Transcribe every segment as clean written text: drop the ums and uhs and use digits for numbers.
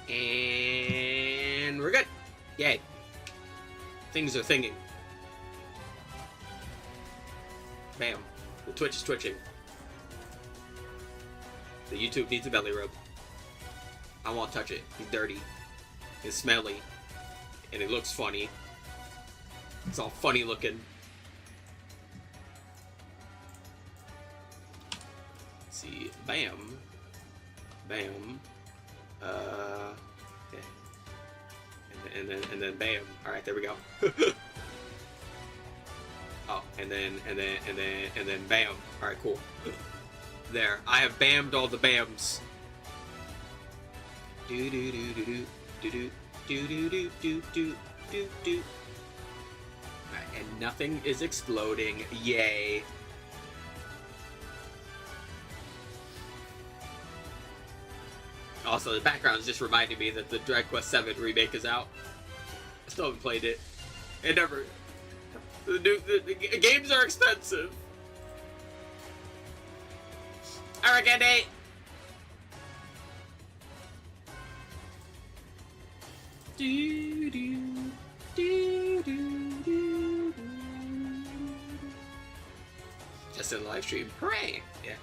And we're good. Yay. Things are thinking. Bam. The Twitch is twitching. The YouTube needs a belly rub. I won't touch it. He's dirty. It's smelly. And it looks funny. It's all funny looking. Let's see. Bam. Bam. Okay. And then bam. Alright, there we go. Oh, and then bam. Alright, cool. There. I have bammed all the bams. Do do do do do do do do do do do do do. Alright, and nothing is exploding. Yay. Also, the background's just reminding me that the Dragon Quest VII remake is out. I still haven't played it. It never... The games are expensive. Arrogante! Do, do, do, do, do. Just in the live stream. Hooray! Yeah.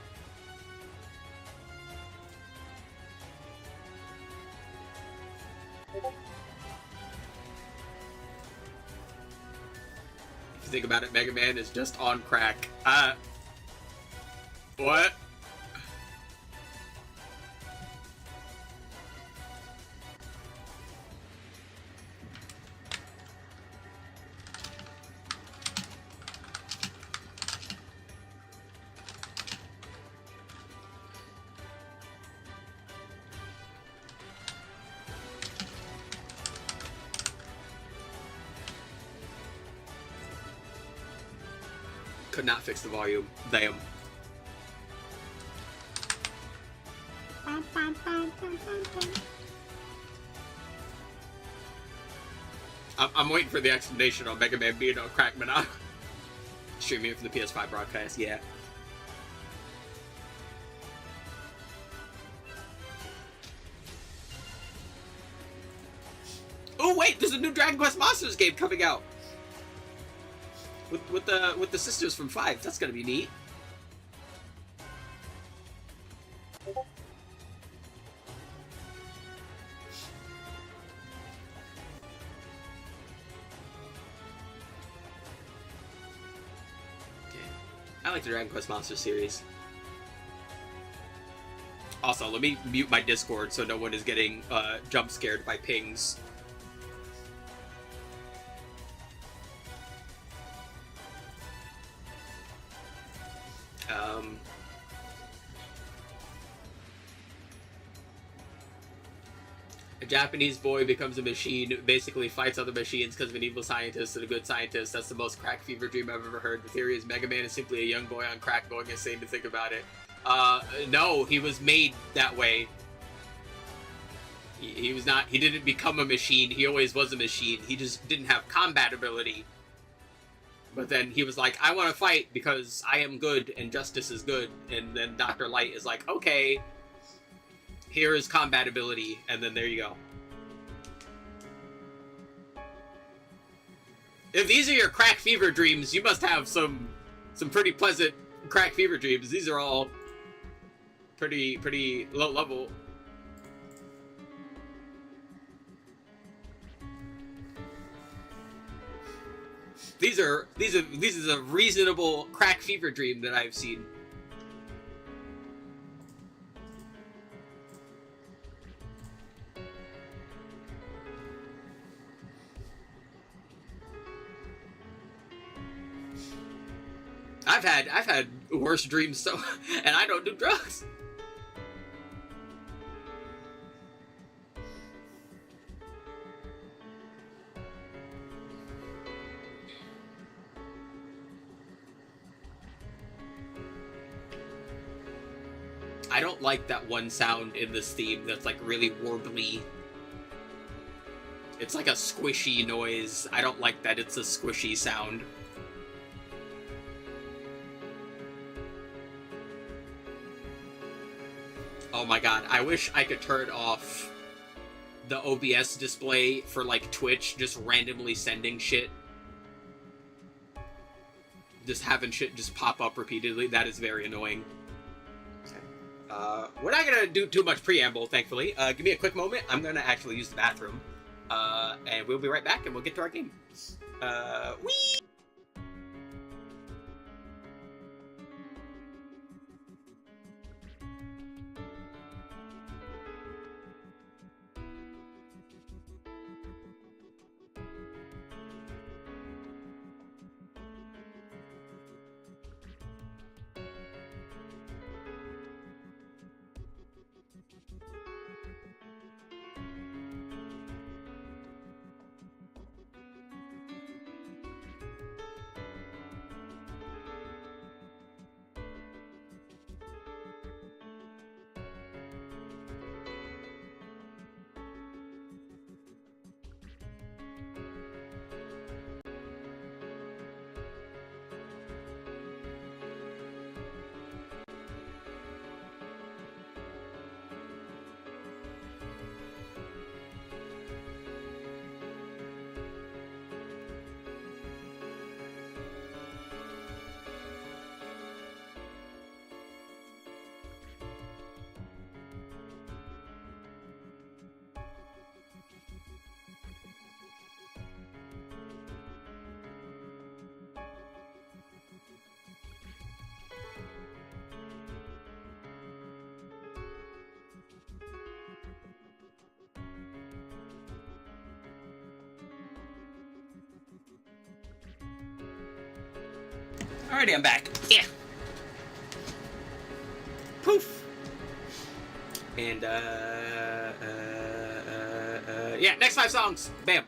If you think about it, Mega Man is just on crack. What? Could not fix the volume. Damn. I'm waiting for the explanation on Mega Man being on crack, but I'm streaming it from the PS5 broadcast. Yeah. Oh wait, there's a new Dragon Quest Monsters game coming out. With the sisters from 5. That's gonna be neat. I like the Dragon Quest Monsters series. Also, let me mute my Discord so no one is getting jump scared by pings. A Japanese boy becomes a machine, basically fights other machines because of an evil scientist and a good scientist. That's the most crack fever dream I've ever heard. The theory is Mega Man is simply a young boy on crack going insane to think about it. No, he was made that way. He was not, he didn't become a machine, he always was a machine. He just didn't have combat ability. But then he was like, I want to fight because I am good and justice is good. And then Dr. Light is like, okay, here is combat ability, and then there you go. If these are your crack fever dreams, you must have some pretty pleasant crack fever dreams. These are all pretty low level. These are a reasonable crack fever dream that I've seen. I've had worse dreams, so, and I don't do drugs. I don't like that one sound in this theme that's like really warbly. It's like a squishy noise. I don't like that it's a squishy sound. Oh my god, I wish I could turn off the OBS display for like Twitch just randomly sending shit. Just having shit just pop up repeatedly. That is very annoying. We're not gonna do too much preamble, thankfully. Give me a quick moment. I'm gonna actually use the bathroom. And we'll be right back and we'll get to our game. Whee! Alrighty, I'm back. Yeah. Poof. And, yeah, next 5 songs. Bam.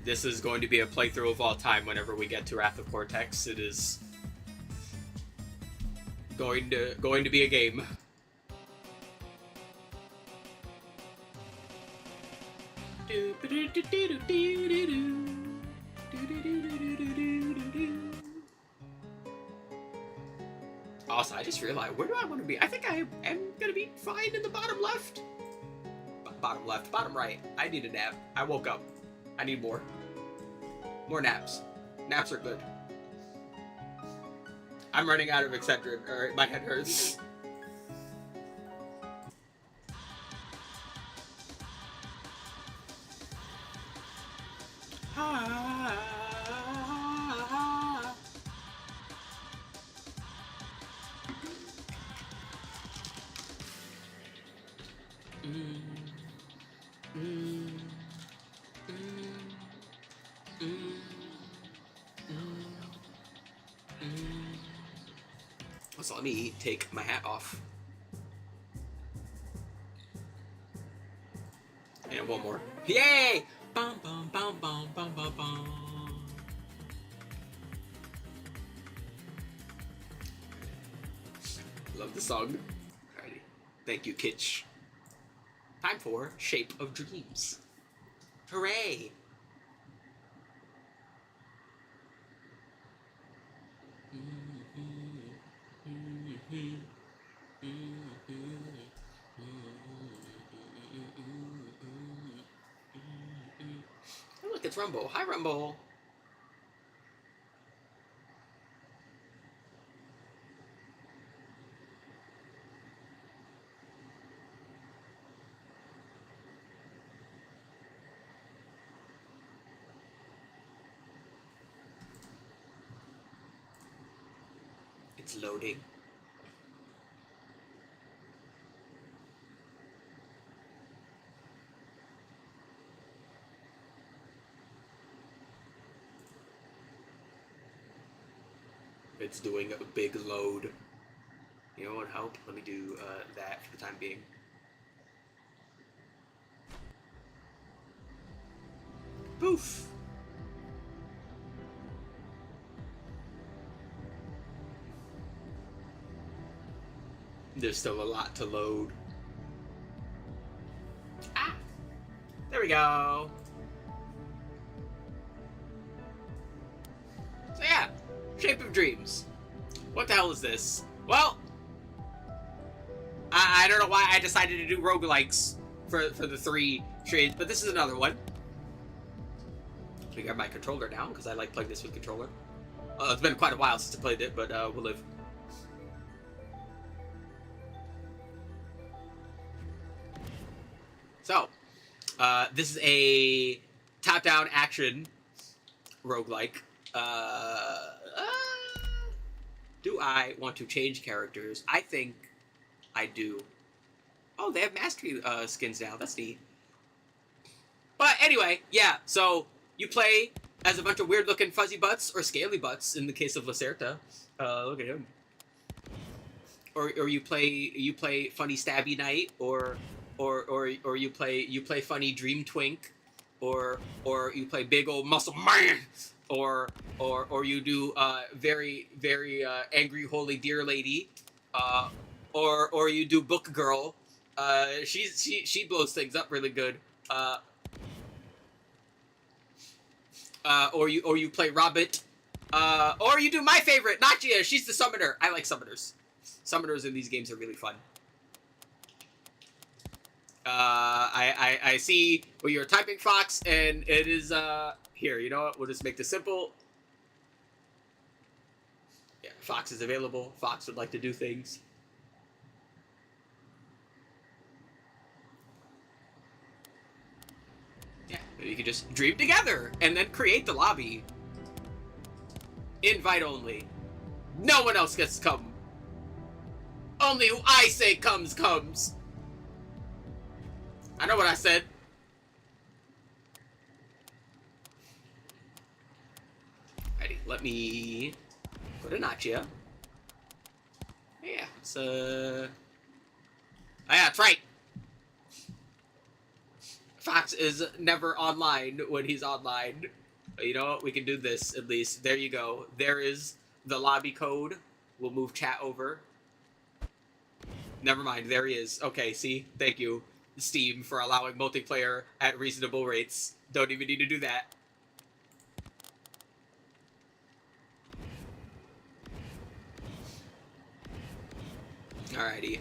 This is going to be a playthrough of all time whenever we get to Wrath of Cortex. It is going to be a game. Also, I just realized, where do I want to be? I think I am going to be fine in the bottom left. Bottom left, bottom right. I need a nap. I woke up. I need more. More naps. Naps are good. I'm running out of Excedrin. Alright, my head hurts. So let me take my hat off. And one more. Yay! Bum, bum, bum, bum, bum, bum, bum. Love the song. Alrighty. Thank you, Kitsch. Time for Shape of Dreams. Hooray! Oh, look, it's Rumble. Hi, Rumble. It's loading. It's doing a big load. You know what would help? Let me do that for the time being. Poof! There's still a lot to load. There we go. So yeah, Shape of Dreams. What the hell is this? Well, I don't know why I decided to do roguelikes for the 3 trades, but this is another one. Let me grab my controller now, because I like playing this with controller. It's been quite a while since I played it, but we'll live. So, this is a top-down action roguelike. Do I want to change characters? I think I do. Oh, they have mastery skins now. That's neat. But anyway, yeah. So you play as a bunch of weird-looking fuzzy butts or scaly butts in the case of Lacerta. Look at him. Or you play funny stabby knight, or you play funny dream twink, or you play big old muscle man, or you do very angry holy dear lady, or you do book girl. She blows things up really good. Or you play Rabbit, or you do my favorite, Nachia. She's the summoner. I like summoners. Summoners in these games are really fun. I see where you're typing, Fox, and it is here. You know what? We'll just make this simple. Yeah, Fox is available. Fox would like to do things. Yeah, you can just dream together and then create the lobby. Invite only. No one else gets to come. Only who I say comes. I know what I said. Alrighty, let me go to Nachia. Yeah, it's oh yeah, that's right. Fox is never online when he's online. You know what? We can do this at least. There you go. There is the lobby code. We'll move chat over. Never mind. There he is. Okay, see? Thank you, Steam, for allowing multiplayer at reasonable rates. Don't even need to do that. Alrighty.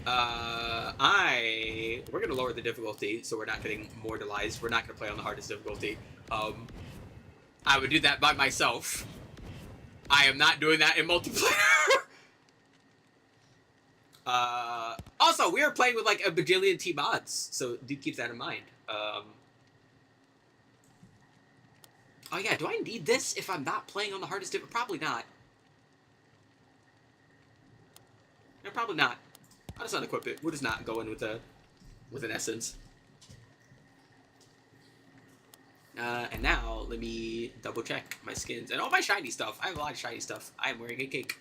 We're gonna lower the difficulty so we're not getting mortalized. We're not gonna play on the hardest difficulty. I would do that by myself. I am not doing that in multiplayer. Also, we are playing with like a bajillion T mods, so do keep that in mind. Oh yeah, do I need this if I'm not playing on the hardest difficulty? Probably not. No, probably not. I'll just unequip it. We'll just not go in with an essence. And now, let me double check my skins. And all my shiny stuff. I have a lot of shiny stuff. I am wearing a cake.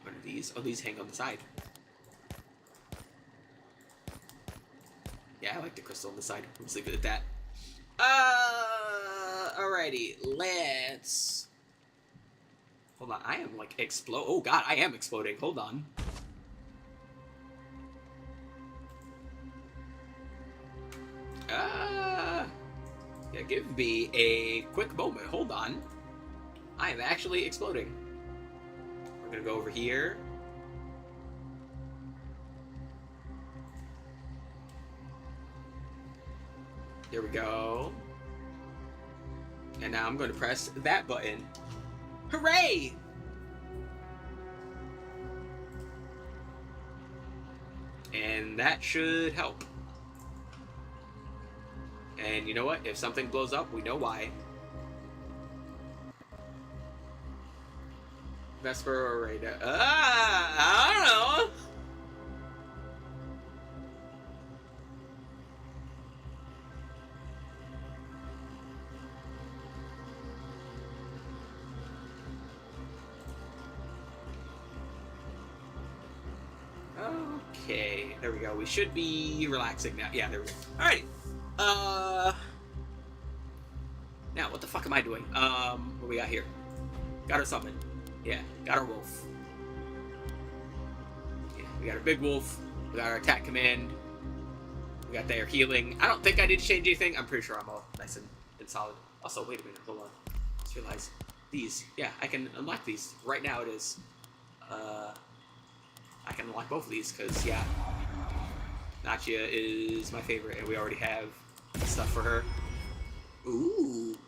What are these? Oh, these hang on the side. Yeah, I like the crystal on the side. We'll just leave it at that. Alrighty. Let's... Hold on, I am like explode. Oh god, I am exploding. Hold on. Yeah, give me a quick moment. Hold on. I am actually exploding. We're gonna go over here. There we go. And now I'm going to press that button. Hooray! And that should help. And you know what? If something blows up, we know why. Vesper or Rada? I don't know. Okay, there we go. We should be relaxing now. Yeah, there we go. Alrighty. Now, what the fuck am I doing? What we got here? Got her summon. Yeah, got our wolf. Yeah, we got our big wolf. We got our attack command. We got their healing. I don't think I need to change anything. I'm pretty sure I'm all nice and solid. Also, wait a minute. Hold on. Just realize these. Yeah, I can unlock these. Right now it is. I can unlock both of these because, yeah, Nachia is my favorite, and we already have stuff for her. Ooh.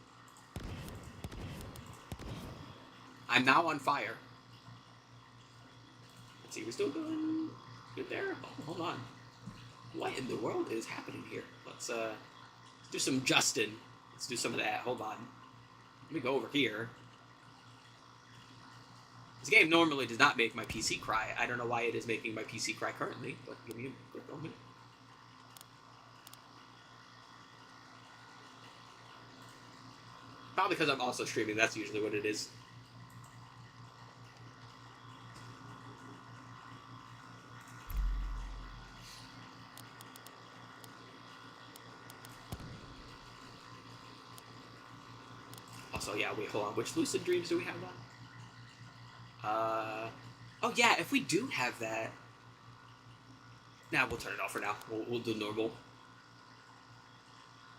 I'm now on fire. Let's see, we're still doing good there? Oh, hold on. What in the world is happening here? Let's do some Justin. Let's do some of that. Hold on. Let me go over here. This game normally does not make my PC cry. I don't know why it is making my PC cry currently, but give me a quick moment. Probably because I'm also streaming. That's usually what it is. Also, yeah, wait, hold on. Which Lucid Dreams do we have on? Oh yeah, if we do have that... Nah, we'll turn it off for now. We'll do normal.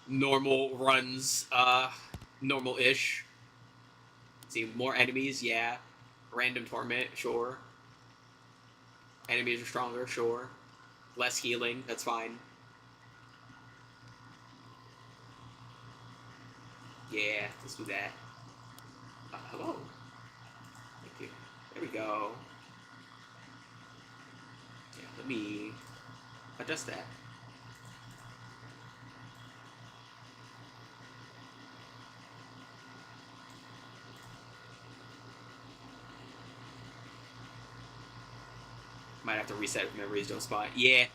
Normal runs, normal-ish. See, more enemies, yeah. Random torment, sure. Enemies are stronger, sure. Less healing, that's fine. Yeah, let's do that. Hello. Thank you. There we go. Yeah, let me adjust that. Might have to reset if memories don't spawn. Yeah.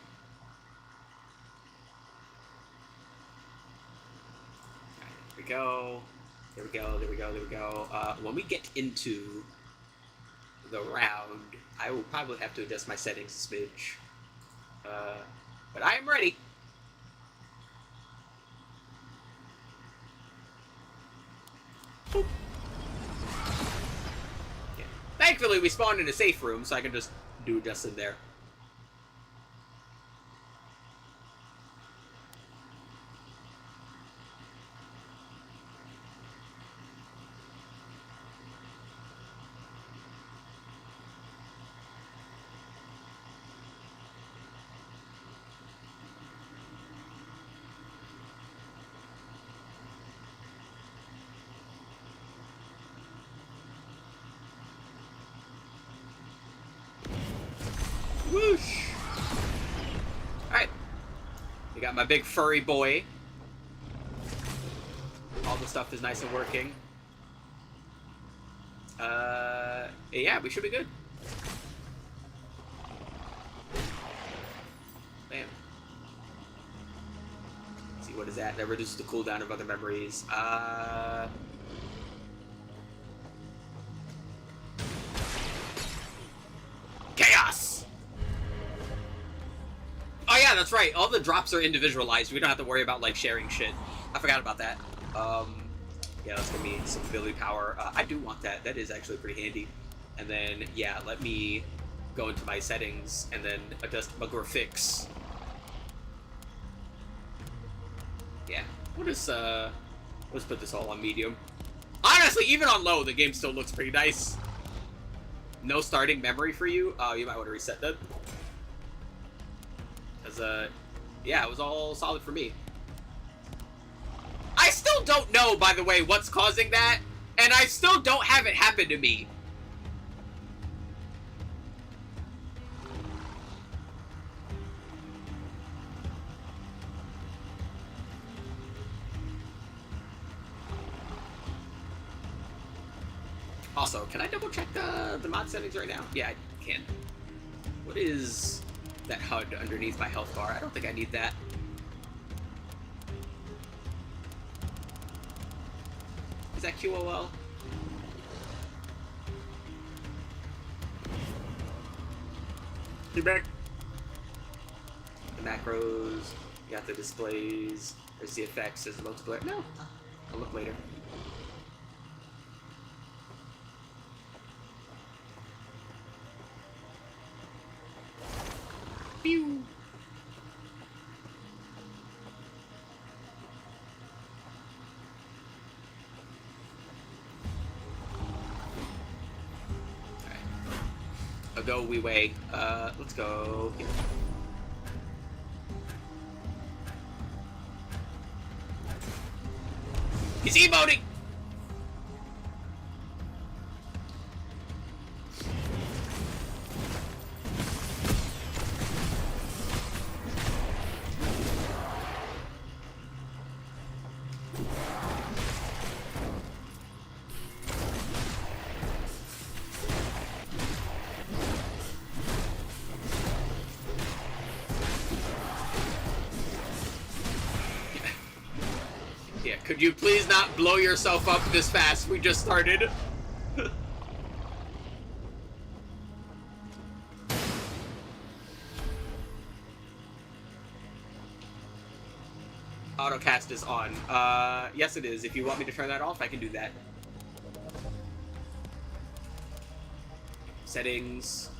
Alright, there we go. There we go, there we go, there we go. When we get into the round, I will probably have to adjust my settings a smidge. But I am ready. Boop. Yeah. Thankfully, we spawned in a safe room, so I can just do just in there. Whoosh! Alright. We got my big furry boy. All the stuff is nice and working. Yeah, we should be good. Bam. Let's see, what is that? That reduces the cooldown of other memories. Chaos! Oh yeah, that's right. All the drops are individualized. We don't have to worry about, like, sharing shit. I forgot about that. Yeah, that's gonna be some ability power. I do want that. That is actually pretty handy. And then, yeah, let me go into my settings and then adjust my graphics. Yeah. Let's put this all on medium. Honestly, even on low, the game still looks pretty nice. No starting memory for you? You might want to reset that. Because, yeah, it was all solid for me. I still don't know, by the way, what's causing that, and I still don't have it happen to me. Also, can I double check the mod settings right now? Yeah, I can. What is that HUD underneath my health bar? I don't think I need that. Is that QOL? You back? The macros, you got the displays, there's the effects, there's the multiplayer. No, I'll look later. go we way. Let's go here. He's emoting! Yeah, could you please not blow yourself up this fast? We just started. Autocast is on. Yes it is. If you want me to turn that off, I can do that. Settings.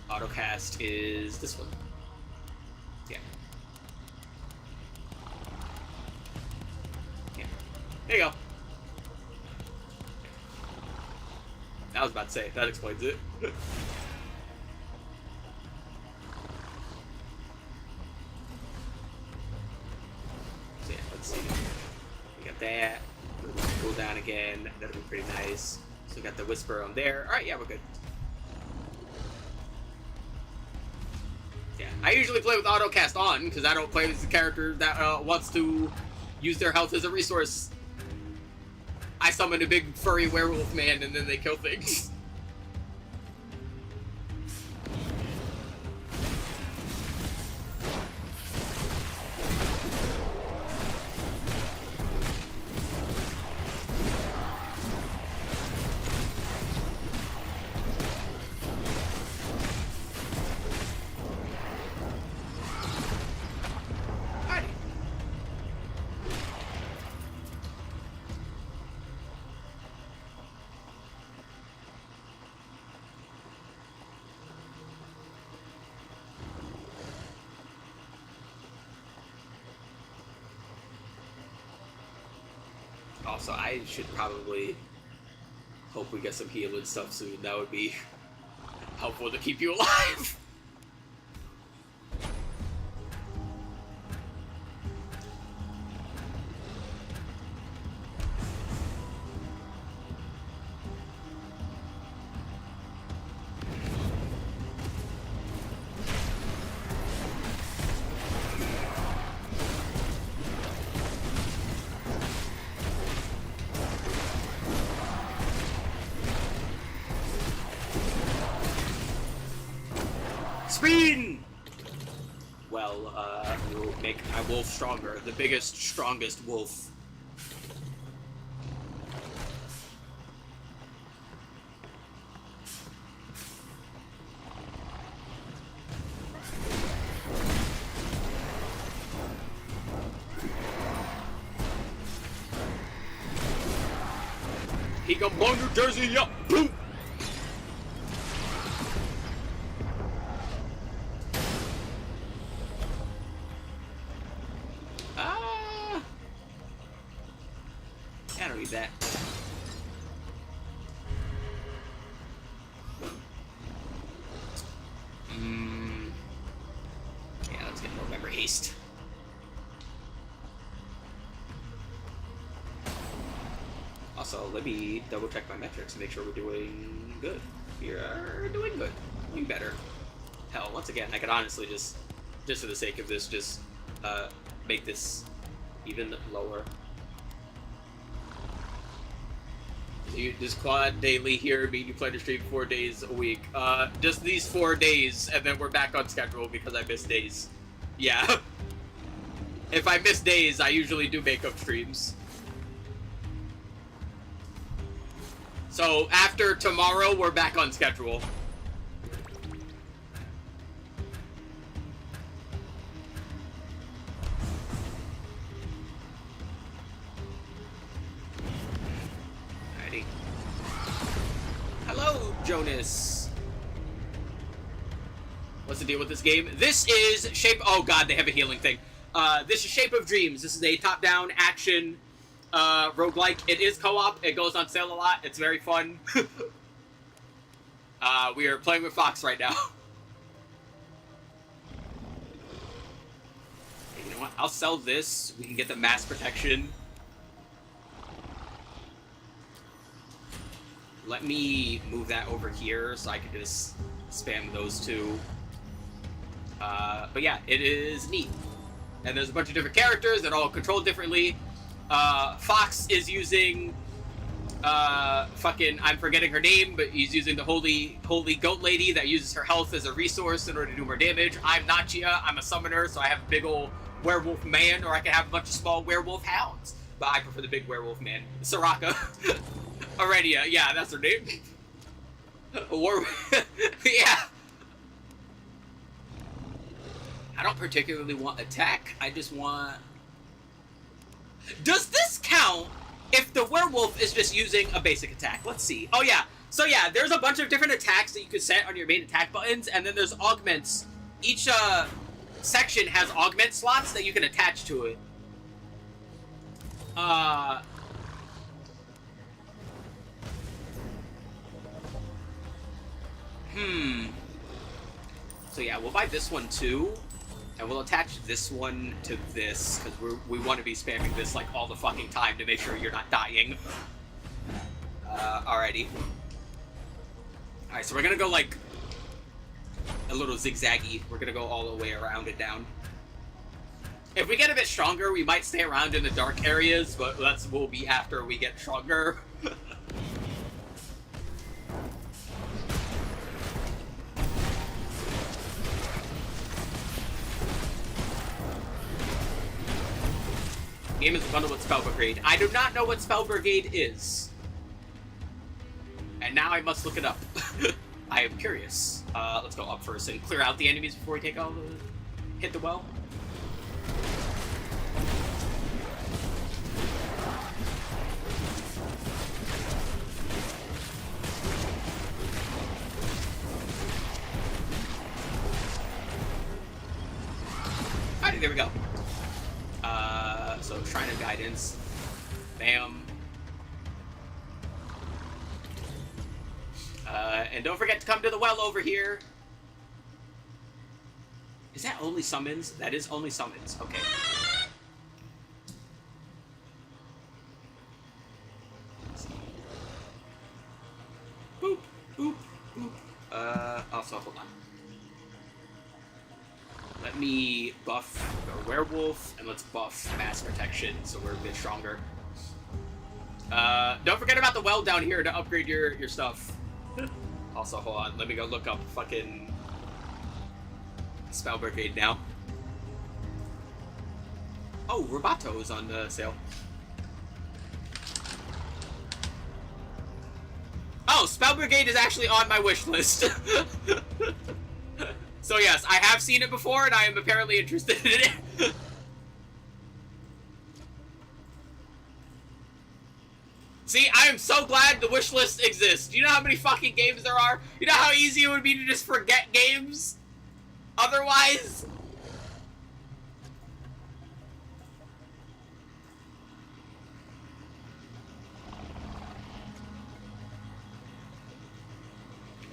Autocast is this one. Yeah. Yeah. There you go. I was about to say, that explains it. So yeah, let's see. We got that. Cool down again. That'll be pretty nice. So we got the whisper on there. Alright, yeah, we're good. Yeah, I usually play with autocast on, because I don't play as a character that wants to use their health as a resource. I summon a big furry werewolf man and then they kill things. Also, I should probably hope we get some healing stuff soon. That would be helpful to keep you alive. Speed! Well, we'll make my wolf stronger. The biggest, strongest wolf. He gon' blow New Jersey up! Boom! I don't need that. Yeah, let's get more memory haste. Also, let me double check my metrics and make sure we're doing good. We are doing good. Doing better. Hell, once again, I could honestly just for the sake of this, just make this even lower. This Quadaily here, mean you plan to stream 4 days a week. Just these 4 days, and then we're back on schedule because I miss days. Yeah. If I miss days, I usually do makeup streams. So after tomorrow, we're back on schedule. Alrighty. Hello, Jonas. What's the deal with this game? This is Shape... Oh god, they have a healing thing. This is Shape of Dreams. This is a top-down action roguelike. It is co-op. It goes on sale a lot. It's very fun. We are playing with Fox right now. You know what? I'll sell this. We can get the mass protection. Let me move that over here so I can just spam those two. But yeah, it is neat. And there's a bunch of different characters that all control differently. Fox is using fucking, I'm forgetting her name, but he's using the holy goat lady that uses her health as a resource in order to do more damage. I'm Nachia, I'm a summoner, so I have a big old werewolf man, or I can have a bunch of small werewolf hounds. But I prefer the big werewolf man. Soraka. Aurelia, yeah, that's her name. Yeah. I don't particularly want attack, I just want... Does this count if the werewolf is just using a basic attack? Let's see. Oh yeah, so yeah, there's a bunch of different attacks that you can set on your main attack buttons, and then there's augments. Each section has augment slots that you can attach to it. So yeah, we'll buy this one too, and we'll attach this one to this, because we want to be spamming this like all the fucking time to make sure you're not dying. Alrighty. Alright, so we're gonna go like a little zigzaggy. We're gonna go all the way around it down. If we get a bit stronger, we might stay around in the dark areas, but will be after we get stronger. Game is bundled with Spell Brigade. I do not know what Spell Brigade is. And now I must look it up. I am curious. Let's go up first and clear out the enemies before we take all the... hit the well. Alright, there we go. So Shrine of Guidance. Bam. And don't forget to come to the well over here. Is that only summons? That is only summons. Okay. Boop, boop, boop. Also, hold on. Let me buff the werewolf, and let's buff mass protection so we're a bit stronger. Don't forget about the well down here to upgrade your stuff. Also, hold on, let me go look up fucking Spell Brigade now. Oh, Roboto is on sale. Oh, Spell Brigade is actually on my wish list. So yes, I have seen it before, and I am apparently interested in it. See, I am so glad the wish list exists. Do you know how many fucking games there are? You know how easy it would be to just forget games? Otherwise?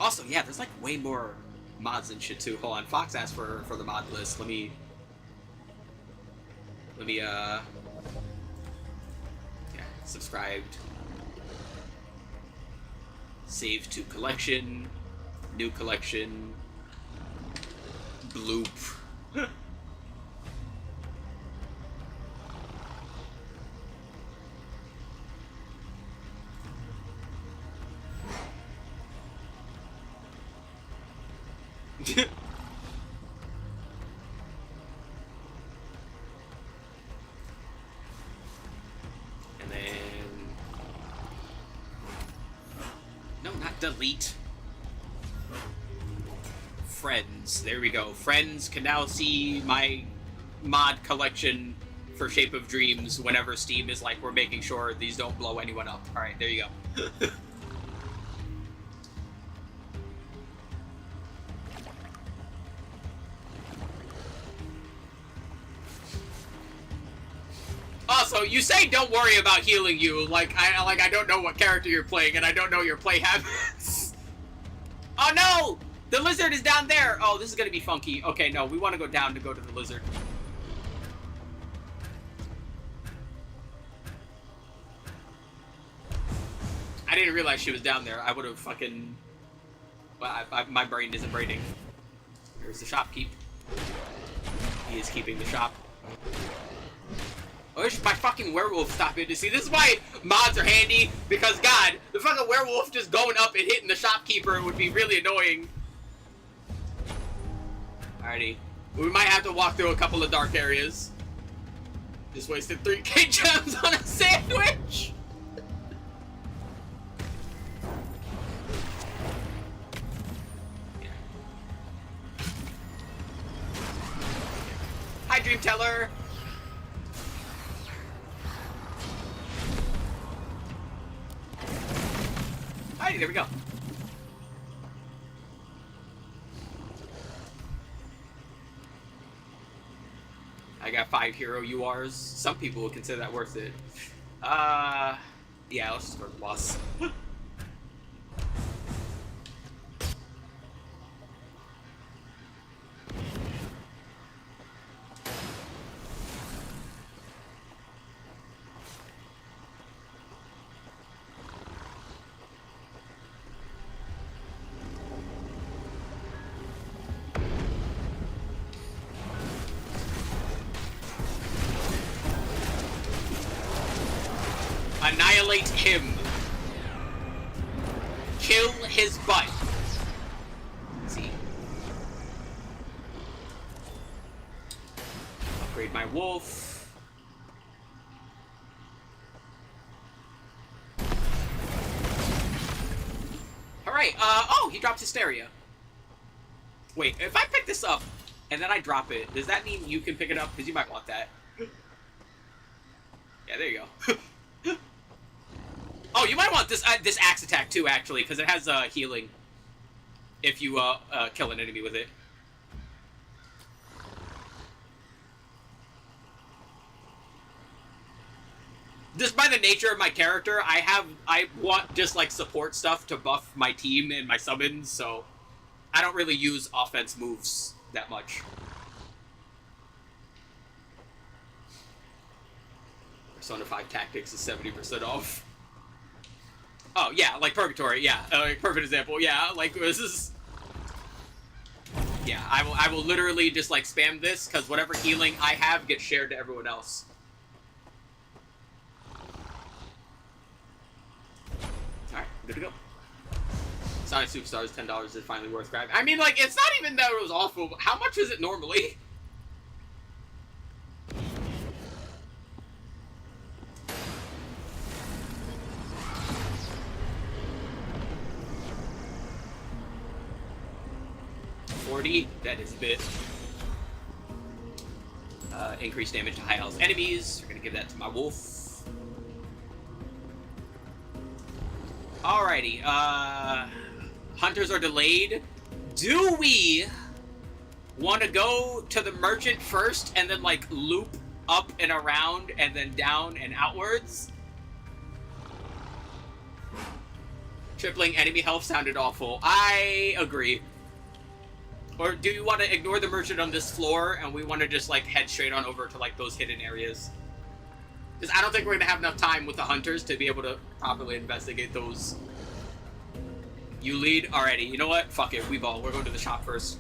Also, yeah, there's like way more mods and shit too. Hold on, Fox asked for the mod list. Let me yeah, subscribed. Save to collection, new collection, bloop. And then... No, not delete. Friends. There we go. Friends can now see my mod collection for Shape of Dreams whenever Steam is like, we're making sure these don't blow anyone up. Alright, there you go. Also, you say don't worry about healing you, like I don't know what character you're playing and I don't know your play habits. Oh no! The lizard is down there! Oh, this is gonna be funky. Okay, no, we want to go down to go to the lizard. I didn't realize she was down there. I would have fucking... Well, my brain isn't braining. Here's the shopkeep. He is keeping the shop. I wish my fucking werewolf stopped in to see. This is why mods are handy, because God, the fucking werewolf just going up and hitting the shopkeeper would be really annoying. Alrighty. We might have to walk through a couple of dark areas. Just wasted 3k gems on a sandwich! Hi, Dream Teller! Alrighty, there we go. I got 5 hero URs. Some people would consider that worth it. Yeah, let's just go to the boss. Annihilate him. Kill his butt. Let's see. Upgrade my wolf. Alright, oh, he drops Hysteria. Wait, if I pick this up and then I drop it, does that mean you can pick it up? Because you might want that. Yeah, there you go. Oh, you might want this this axe attack too, actually, because it has healing if you kill an enemy with it. Just by the nature of my character, I want just like support stuff to buff my team and my summons, so I don't really use offense moves that much. Persona 5 Tactics is 70% off. Oh, yeah, like Purgatory, yeah. Perfect example, yeah, like, this is... Yeah, I will literally just, like, spam this, because whatever healing I have gets shared to everyone else. Alright, good to go. Sonic Superstars, $10 is finally worth grabbing. I mean, like, it's not even that it was awful. How much is it normally? That is a bit. Increased damage to high health enemies. We're gonna give that to my wolf. Alrighty. Hunters are delayed. Do we want to go to the merchant first and then like loop up and around and then down and outwards? Tripling enemy health sounded awful. I agree. Or do you want to ignore the merchant on this floor and we want to just like head straight on over to like those hidden areas? Because I don't think we're going to have enough time with the hunters to be able to properly investigate those. You lead? Alrighty, you know what? Fuck it, we ball. We're going to the shop first.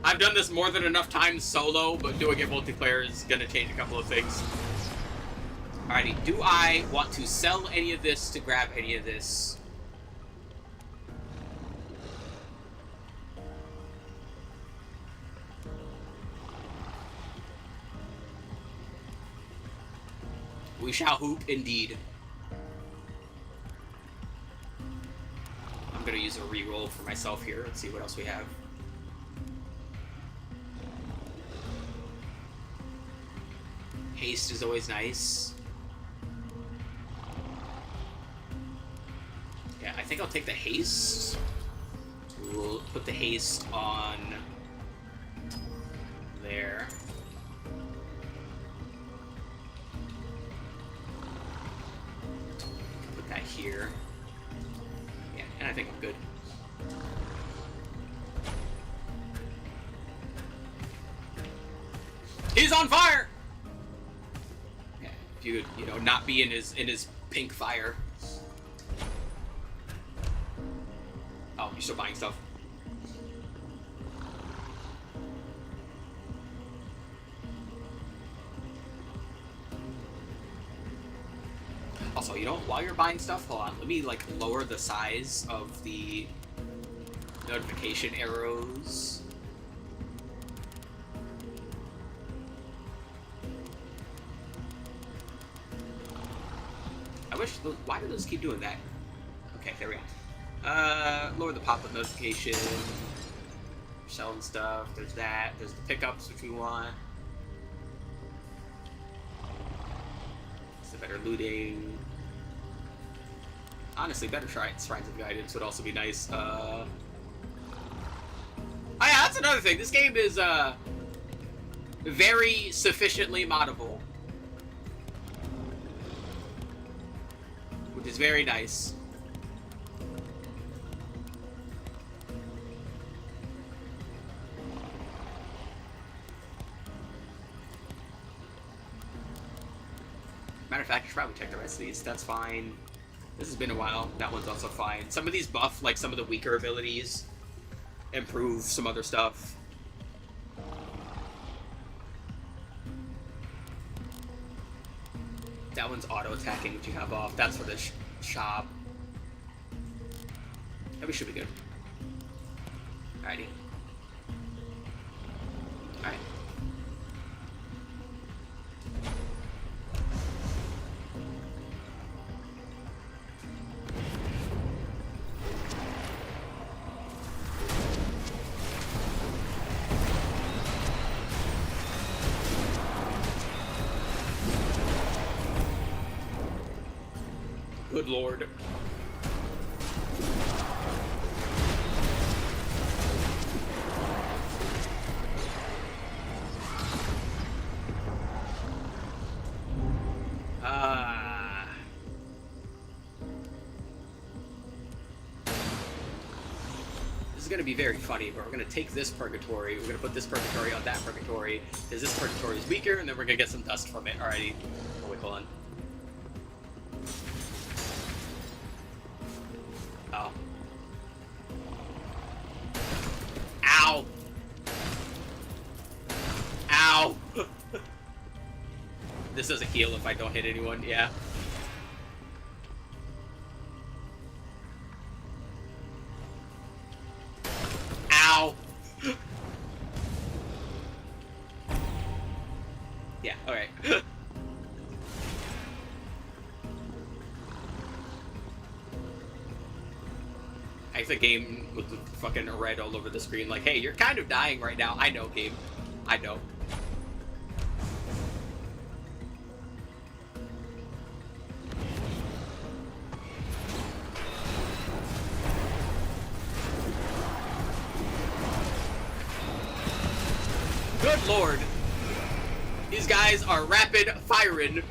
I've done this more than enough times solo, but doing it multiplayer is going to change a couple of things. Alrighty, do I want to sell any of this to grab any of this? We shall hoop, indeed. I'm gonna use a reroll for myself here. Let's see what else we have. Haste is always nice. Yeah, I think I'll take the haste. We'll put the haste on there. Put that here. I think I'm good. He's on fire! Yeah, if you could, you know, not be in his pink fire. Oh, you're still buying stuff. Also, you know, while you're buying stuff, hold on, let me, like, lower the size of the notification arrows. I wish, why do those keep doing that? Okay, there we go. Lower the pop-up notification. Selling stuff, there's that, there's the pickups, which we want. It's the better looting. Honestly, better Shrines of Guidance would also be nice. Oh yeah, that's another thing. This game is, very sufficiently moddable. Which is very nice. Matter of fact, you should probably check the rest of these. That's fine. This has been a while. That one's also fine. Some of these buff, like, some of the weaker abilities. Improve some other stuff. That one's auto-attacking, which you have off. That's for the shop. That we should be good. Alrighty. Alright. Good lord. This is going to be very funny, but we're going to take this purgatory, we're going to put this purgatory on that purgatory, because this purgatory is weaker, and then we're going to get some dust from it. Alrighty. Oh, wait, hold on. Oh. Ow! Ow! This doesn't heal if I don't hit anyone, yeah. Ow! Yeah, alright. I the game with the fucking red all over the screen, like, hey, you're kind of dying right now. I know, game. I know. Good lord. These guys are rapid firing.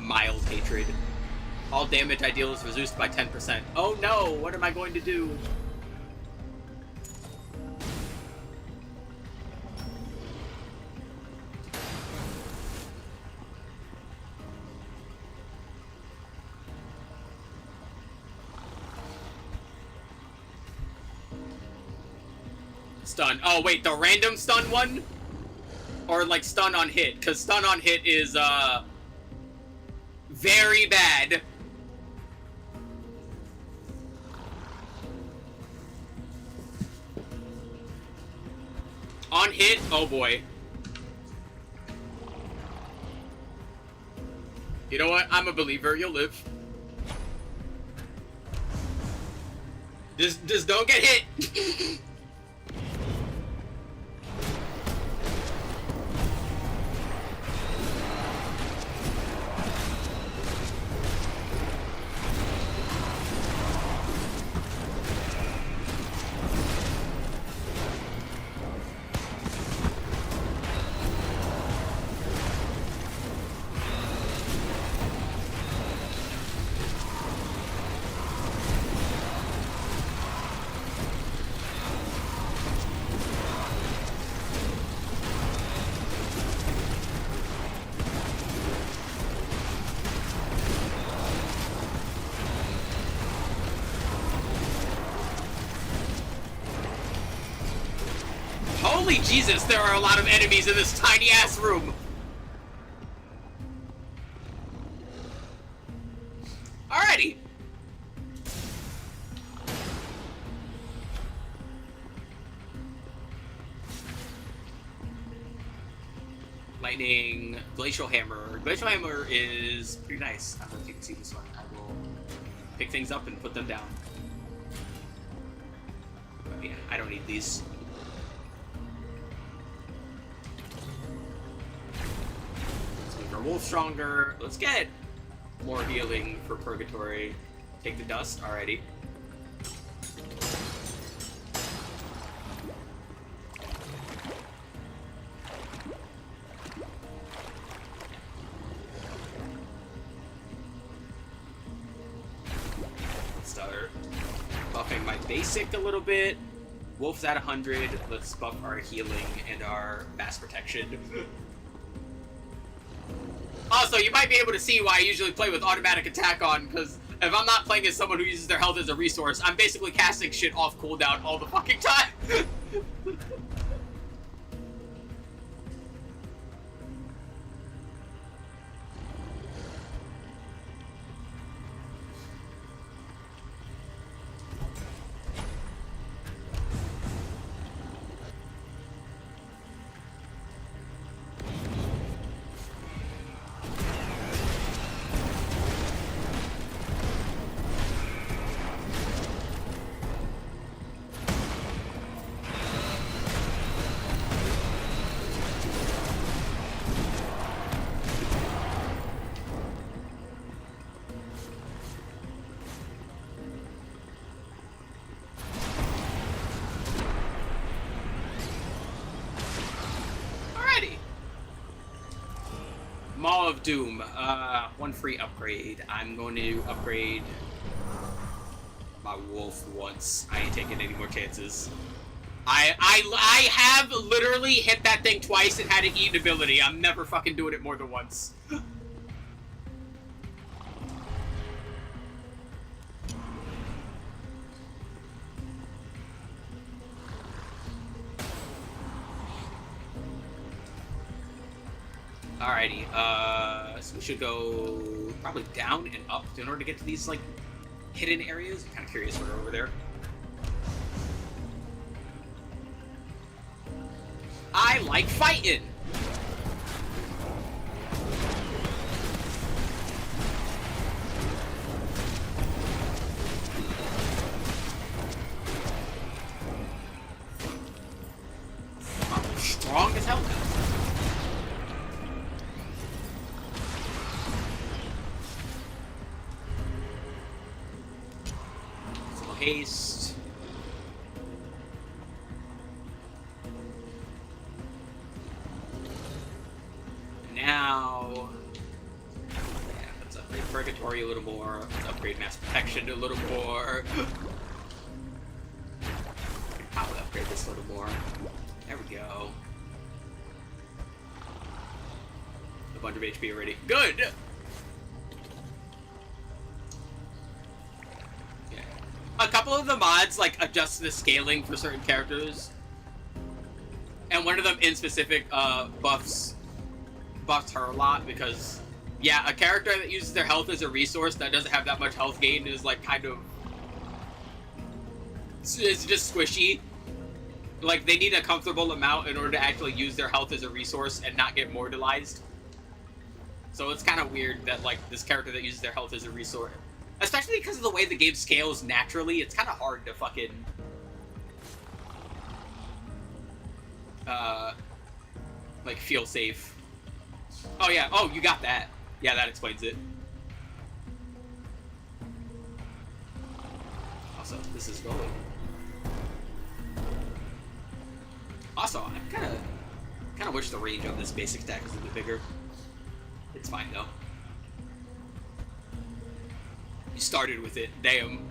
Mild hatred. All damage I deal is reduced by 10%. Oh no, what am I going to do? Stun. Oh wait, the random stun one? Or like stun on hit, because stun on hit is very bad. On hit, oh boy. You know what? I'm a believer. You'll live. Just don't get hit. Holy Jesus, there are a lot of enemies in this tiny ass room. Alrighty. Lightning, Glacial Hammer. Glacial Hammer is pretty nice. I don't know if you can see this one. I will pick things up and put them down. But yeah, I don't need these. Wolf stronger. Let's get more healing for Purgatory. Take the dust. Alrighty. Start buffing my basic a little bit. Wolf's at 100. Let's buff our healing and our mass protection. Also, you might be able to see why I usually play with automatic attack on, because if I'm not playing as someone who uses their health as a resource, I'm basically casting shit off cooldown all the fucking time. Maw of Doom, one free upgrade. I'm going to upgrade my wolf once. I ain't taking any more chances. I have literally hit that thing twice and had an eat ability. I'm never fucking doing it more than once. Alrighty, so we should go probably down and up in order to get to these, like, hidden areas. I'm kind of curious what are over there. I like fighting! I'm strong as hell now. Haste. Now, yeah, let's upgrade Purgatory a little more. Let's upgrade Mass Protection a little more. Probably upgrade this a little more. There we go. A bunch of HP already. Good! A couple of the mods, like, adjust the scaling for certain characters. And one of them, in specific, buffs her a lot, because, yeah, a character that uses their health as a resource that doesn't have that much health gain is, like, kind of... It's just squishy. Like, they need a comfortable amount in order to actually use their health as a resource and not get mortalized. So it's kind of weird that, like, this character that uses their health as a resource... Especially because of the way the game scales naturally, it's kind of hard to fucking... like, feel safe. Oh, yeah. Oh, you got that. Yeah, that explains it. Also, this is rolling. Also, I kind of wish the range on this basic attack was a bit bigger. It's fine, though. You started with it. Damn.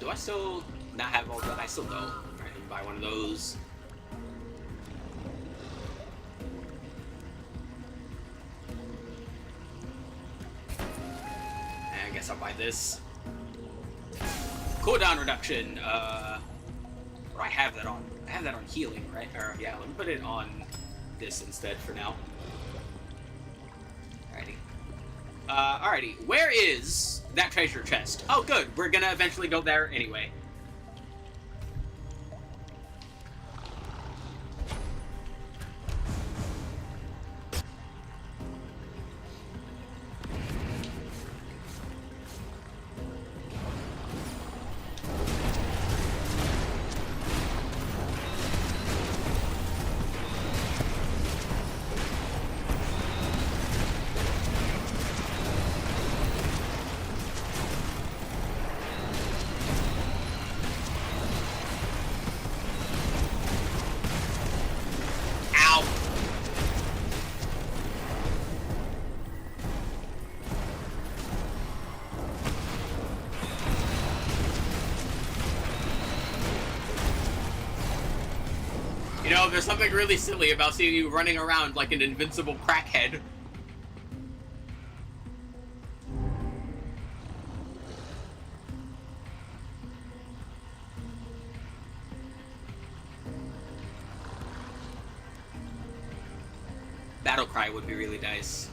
Do I still not have all that? I still don't. Alright, let me buy one of those. And I guess I'll buy this. Cooldown reduction. Or I have that on. I have that on healing, right? Or yeah, let me put it on this instead for now. Alrighty. Alrighty. Where is that treasure chest? Oh, good. We're gonna eventually go there anyway. You know, there's something really silly about seeing you running around like an invincible crackhead. Battle cry would be really nice.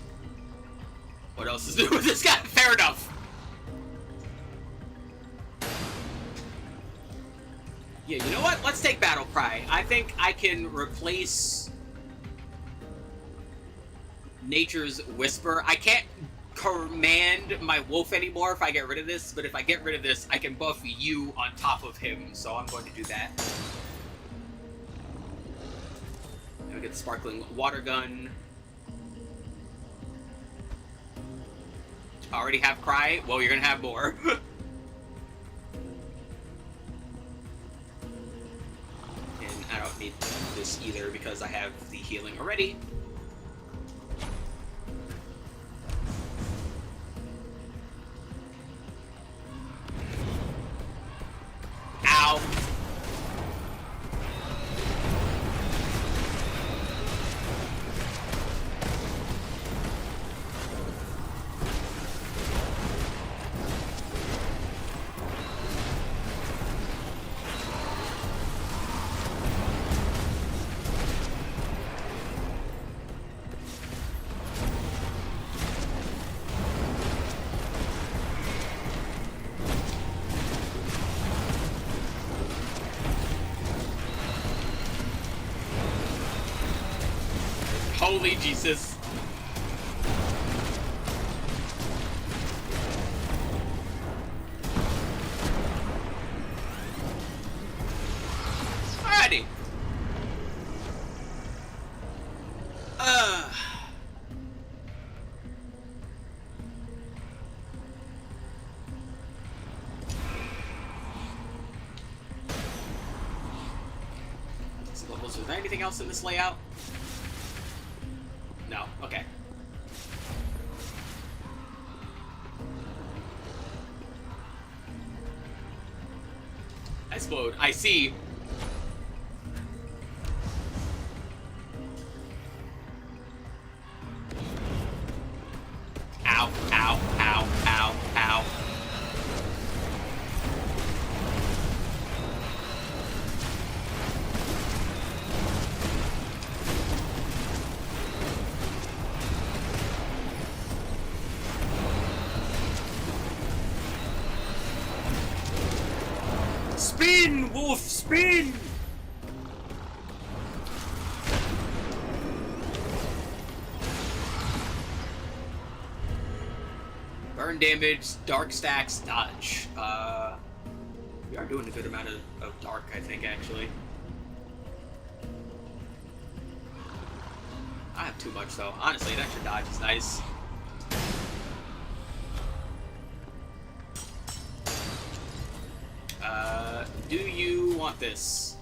What else is new with this guy? Fair enough. Yeah, you know what? Let's take Battle Cry. I think I can replace Nature's Whisper. I can't command my wolf anymore if I get rid of this, but if I get rid of this, I can buff you on top of him, so I'm going to do that. And we get the Sparkling Water Gun. I already have Cry. Well, you're going to have more. I don't need this either because I have the healing already. Ow! Holy Jesus. Alrighty. Levels. Is there anything else in this layout? No. Okay. Explode. I see. Spin, wolf, spin! Burn damage, dark stacks, dodge. We are doing a good amount of dark, I think, actually. I have too much, though. Honestly, an extra dodge is nice. Do you want this?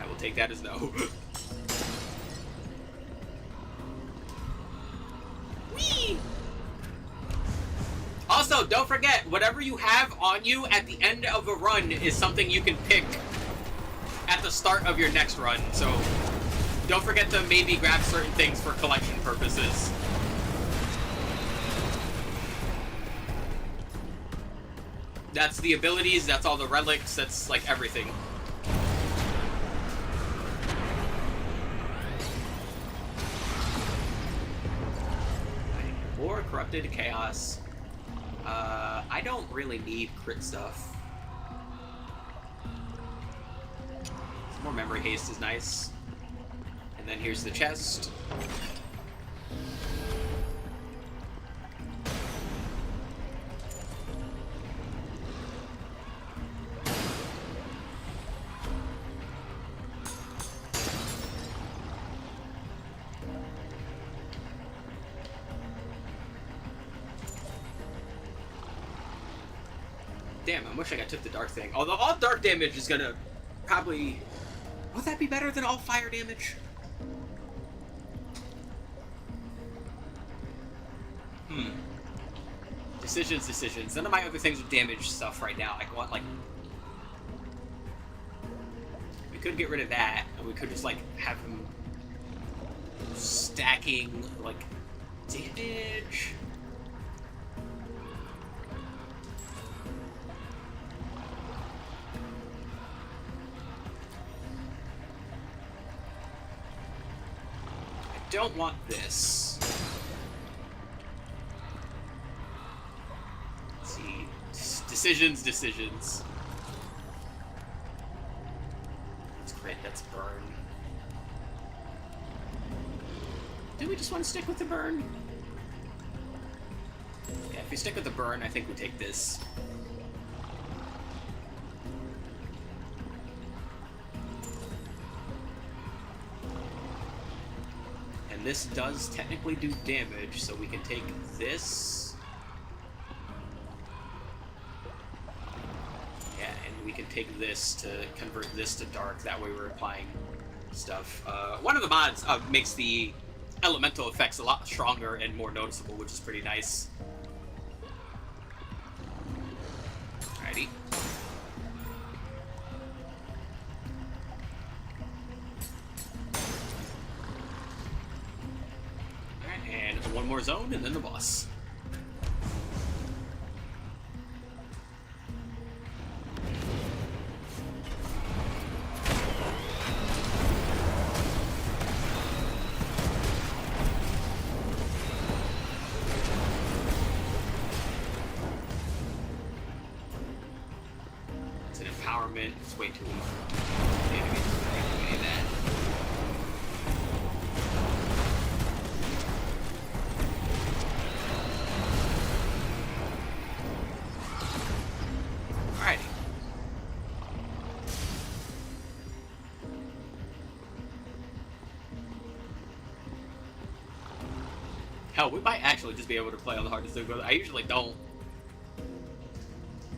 I will take that as no. Whee! Also, don't forget, whatever you have on you at the end of a run is something you can pick at the start of your next run, so don't forget to maybe grab certain things for collection purposes. That's the abilities, that's all the relics, that's like everything. Or Corrupted Chaos. I don't really need crit stuff. More memory haste is nice. And then here's the chest. Damn, I wish I took the dark thing. Although all dark damage is gonna probably... Would that be better than all fire damage? Decisions. None of my other things are damage stuff right now. I want, like... We could get rid of that, and we could just, like, have him stacking, like, damage... Don't want this. Let's see. Decisions. That's crit, that's burn. Do we just want to stick with the burn? Yeah, if we stick with the burn, I think we take this. This does technically do damage, so we can take this. Yeah, and we can take this to convert this to dark. That way we're applying stuff. One of the mods makes the elemental effects a lot stronger and more noticeable, which is pretty nice. Alrighty. One more zone, and then the boss. It's an empowerment. It's way too easy. That. Hell, we might actually just be able to play on the hardest difficulty. I usually don't.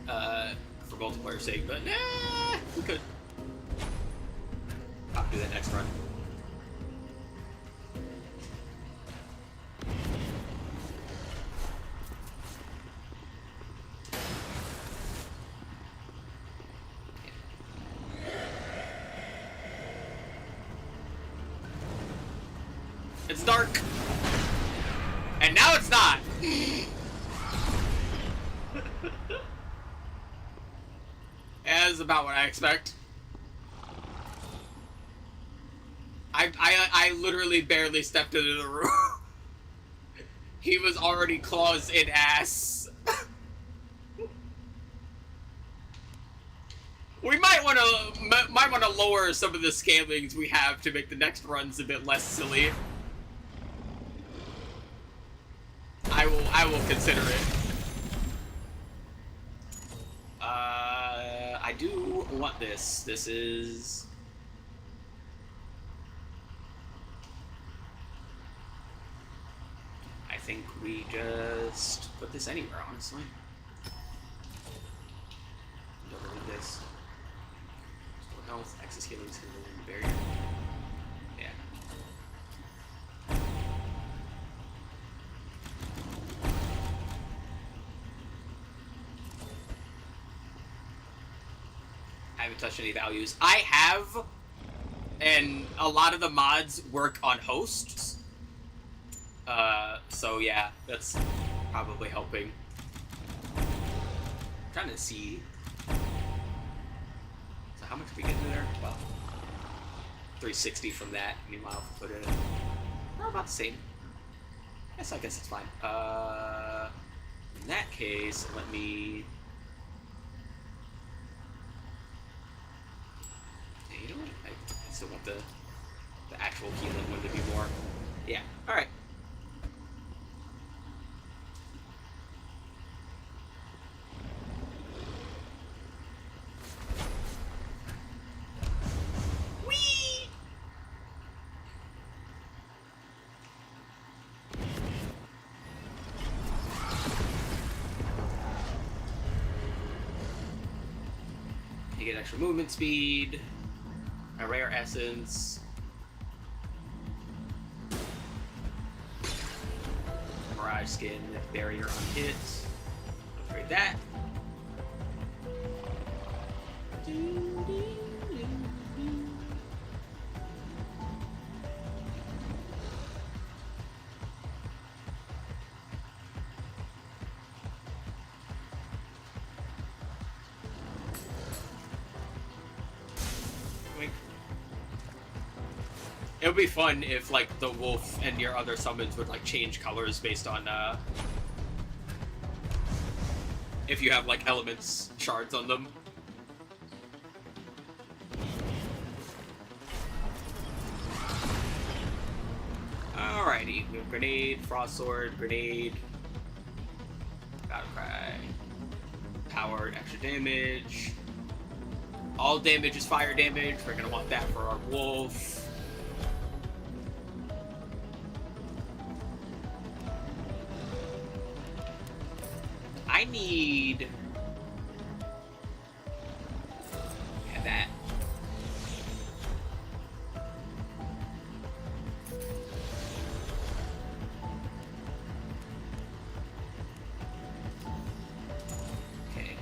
For multiplayer sake, but nah, we could. I'll do that next run. It's dark. And now it's not. As about what I expect. I literally barely stepped into the room. He was already claws in ass. We might want to lower some of the scalings we have to make the next runs a bit less silly. I will consider it. I do want this. This is. I think we just put this anywhere, honestly. Don't need this. Restore health, access healing, barrier. Yeah. I haven't touched any values. I have, and a lot of the mods work on hosts. So yeah, that's probably helping. I'm trying to see. So how much are we getting there? Well, 360 from that. Meanwhile, if we put it in, we're about the same. Yes, I guess it's fine. In that case, let me. Yeah, you know what? I still want the actual healing one to be more. Yeah. All right. You get extra movement speed, a rare essence, mirage skin, barrier on hit. Upgrade that. It would be fun if, like, the wolf and your other summons would, like, change colors based on, if you have, like, elements shards on them. Alrighty, we have grenade, frost sword, grenade, battle cry, powered, extra damage. All damage is fire damage. We're gonna want that for our wolf. I need that. Okay.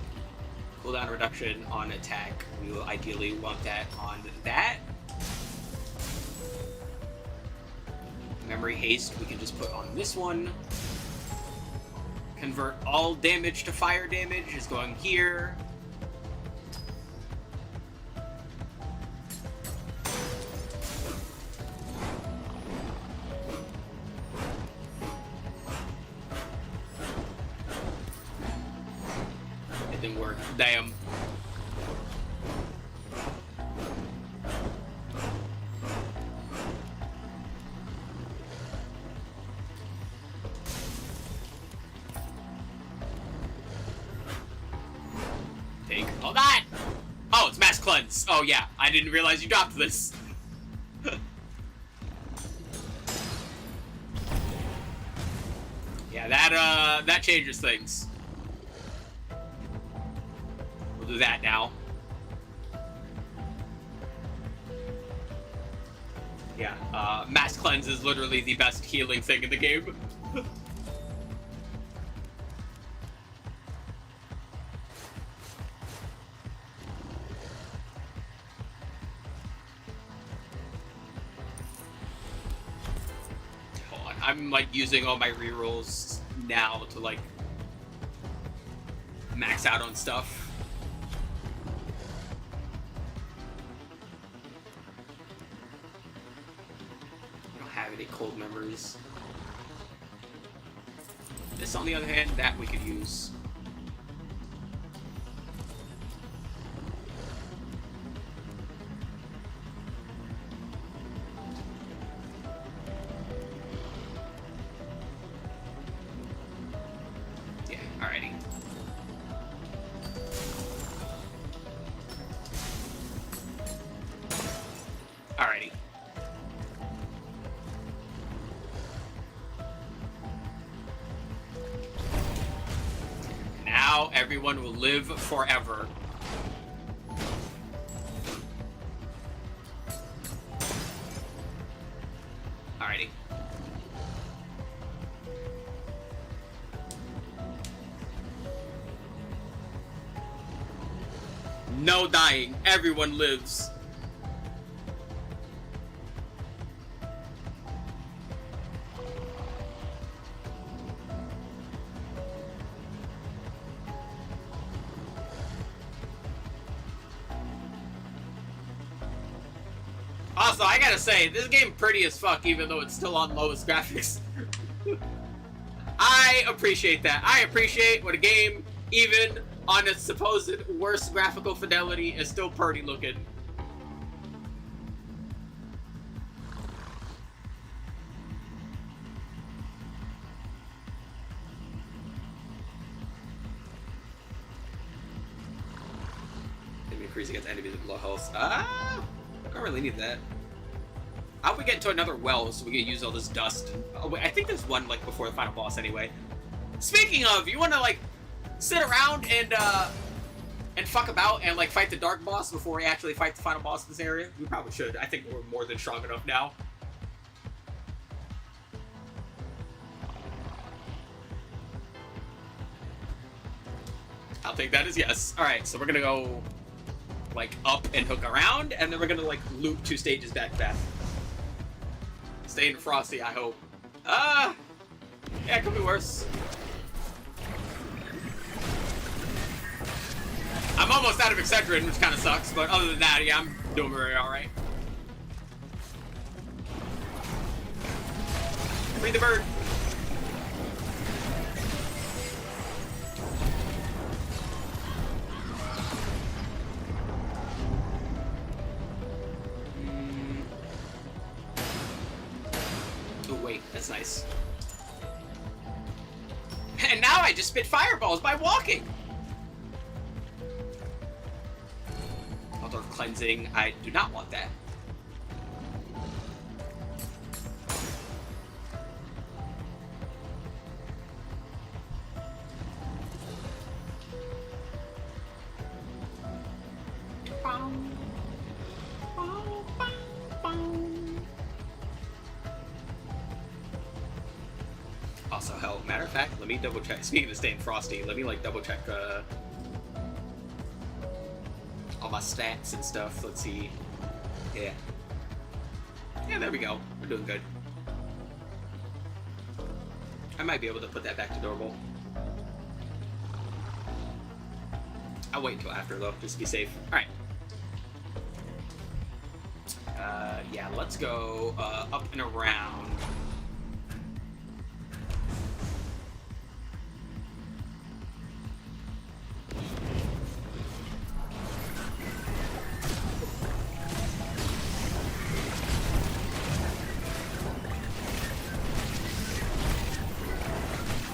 Cooldown reduction on attack. We will ideally want that on that. Memory haste we can just put on this one. Convert all damage to fire damage is going here. It didn't work. Damn. Hold on! Oh, it's mass cleanse. Oh yeah, I didn't realize you dropped this. Yeah, that changes things. We'll do that now. Yeah, mass cleanse is literally the best healing thing in the game. I'm like using all my rerolls now to like max out on stuff. Alrighty, cold memories. This, on the other hand, that we could use. Yeah, alrighty. Alrighty. Now everyone will live forever. Alrighty. No dying. Everyone lives. Also, I gotta say, this game pretty as fuck, even though it's still on lowest graphics. I appreciate that. I appreciate when a game, even on its supposed worst graphical fidelity, is still pretty looking. Enemy increase against enemies with low health. I don't really need that. I hope we get into another well so we can use all this dust. And, oh, wait, I think there's one like before the final boss anyway. Speaking of, you want to like sit around and fuck about and like fight the dark boss before we actually fight the final boss in this area? We probably should. I think we're more than strong enough now. I'll take that as yes. All right, so we're gonna go like up and hook around, and then we're gonna like loop 2 stages back to back. Staying frosty, I hope. Yeah, it could be worse. I'm almost out of Excedrin, which kind of sucks, but other than that, yeah, I'm doing very alright. Free the bird. Oh, wait, that's nice. And now I just spit fireballs by walking! Altar of Cleansing, I do not want that. Also, hell, matter of fact, let me double check. Speaking of staying frosty, let me like double check all my stats and stuff. Let's see. Yeah. Yeah, there we go. We're doing good. I might be able to put that back to normal. I'll wait until after though, just to be safe. Alright. Yeah, let's go up and around.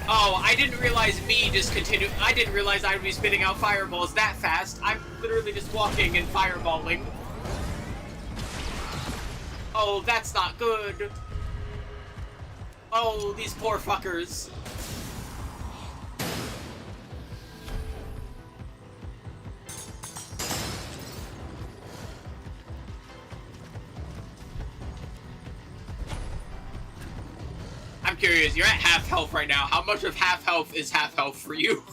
Oh, I didn't realize I didn't realize I would be spitting out fireballs that fast. I'm literally just walking and fireballing. Oh, that's not good. Oh, these poor fuckers. I'm curious, you're at half health right now. How much of half health is half health for you?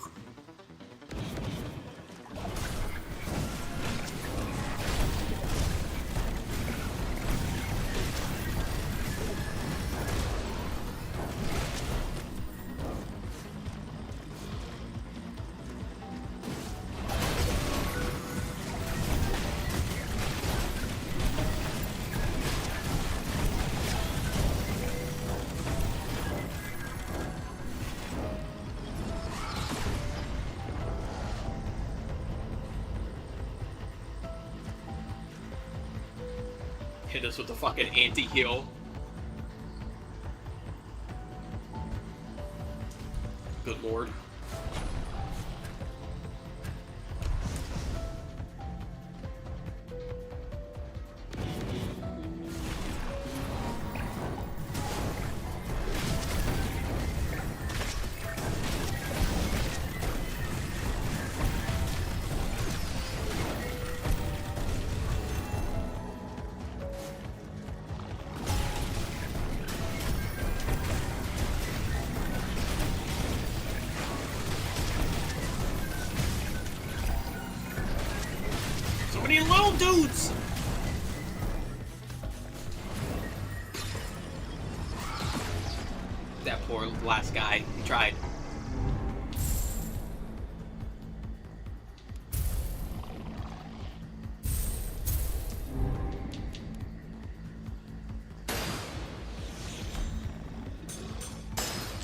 Hit us with the fucking anti-heal. Good lord. Many little dudes! That poor last guy. He tried.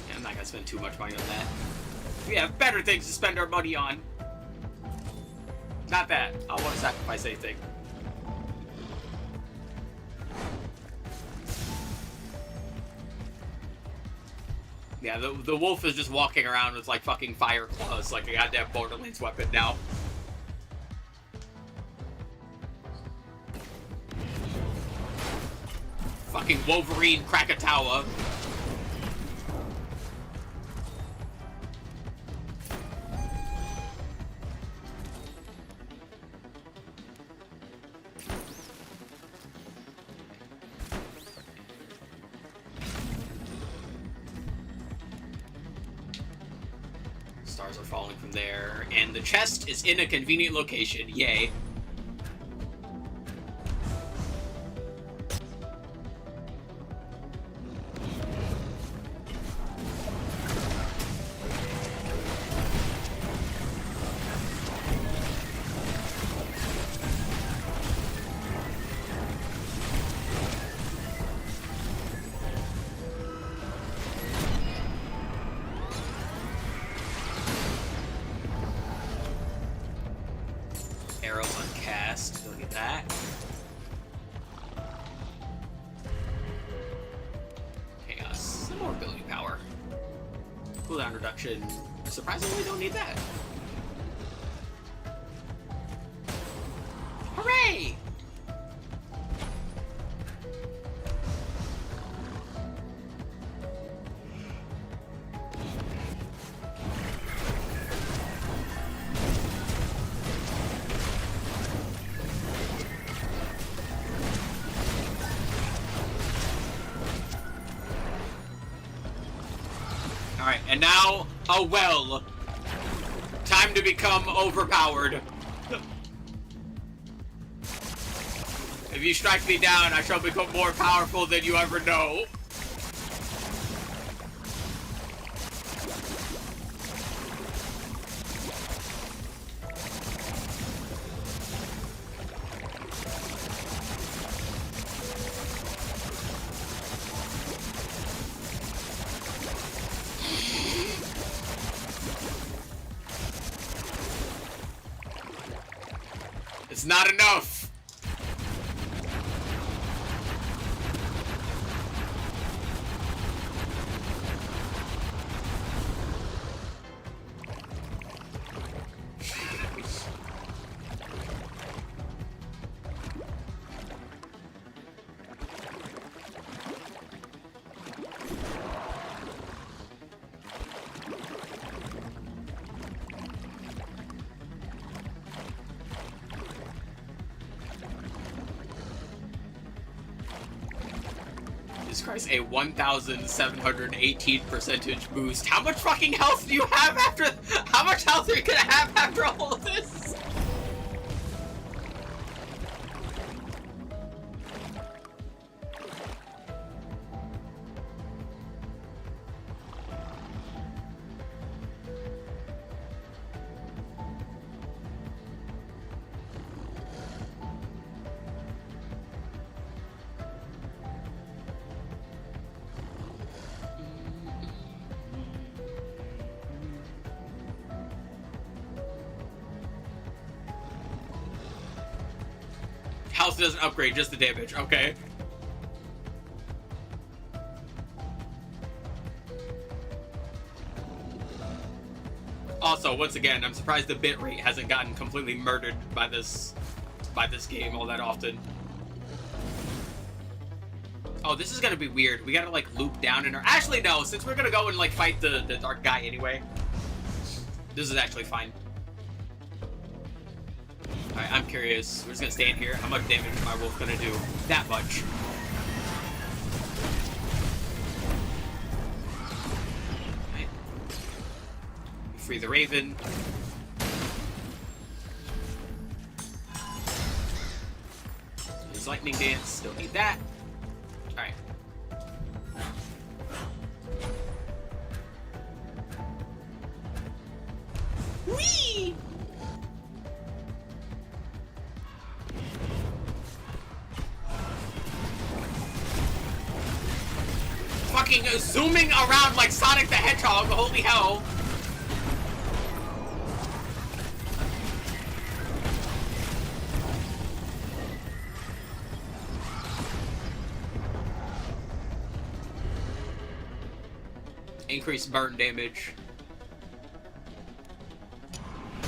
Yeah, I'm not gonna spend too much money on that. We have better things to spend our money on. Not that. I won't sacrifice anything. Yeah, the wolf is just walking around with like fucking fire claws, like a goddamn Borderlands weapon now. Fucking Wolverine Krakatawa. Stars are falling from there, and the chest is in a convenient location. Yay. Arrows uncast. Look at that. Chaos. Some more ability power. Cooldown reduction. Surprisingly, we don't need that. Hooray! Alright, and now, a well. Time to become overpowered. If you strike me down, I shall become more powerful than you ever know. It's not enough. Jesus Christ, a 1,718% boost. How much fucking health do you have after... How much health are you gonna have after all of this? doesn't upgrade, just the damage. Okay. Also, once again, I'm surprised the bitrate hasn't gotten completely murdered by this game all that often. Oh, this is gonna be weird. We gotta, like, loop down in our... Actually, no, since we're gonna go and, like, fight the dark guy anyway. This is actually fine. Alright, I'm curious. We're just gonna stand here. How much damage is my wolf gonna do? That much. Right. Free the Raven. His lightning dance. Don't need that. Alright. Whee! Fucking zooming around like Sonic the Hedgehog, holy hell. Increased burn damage.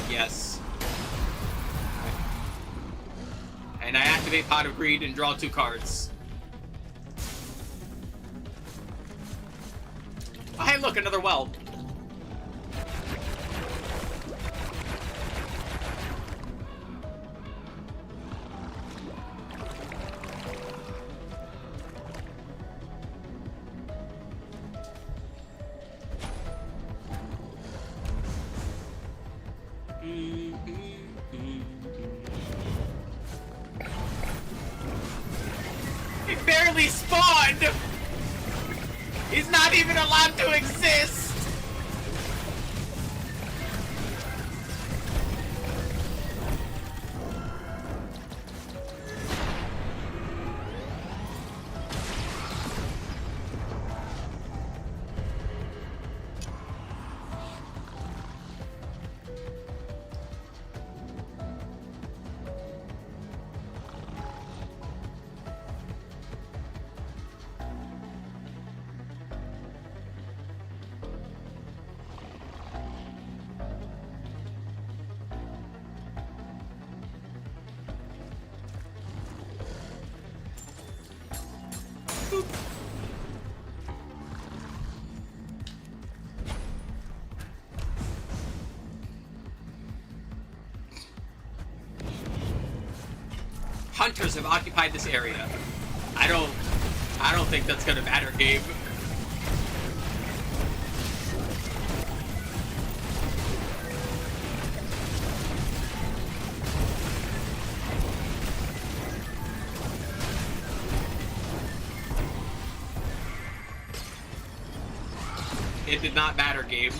Yes. And I activate Pot of Greed and draw 2 cards. Oh, hey, look, another well. He barely spawned! He's not even allowed to exist! Hunters have occupied this area. I don't think that's gonna matter, game. It did not matter, game.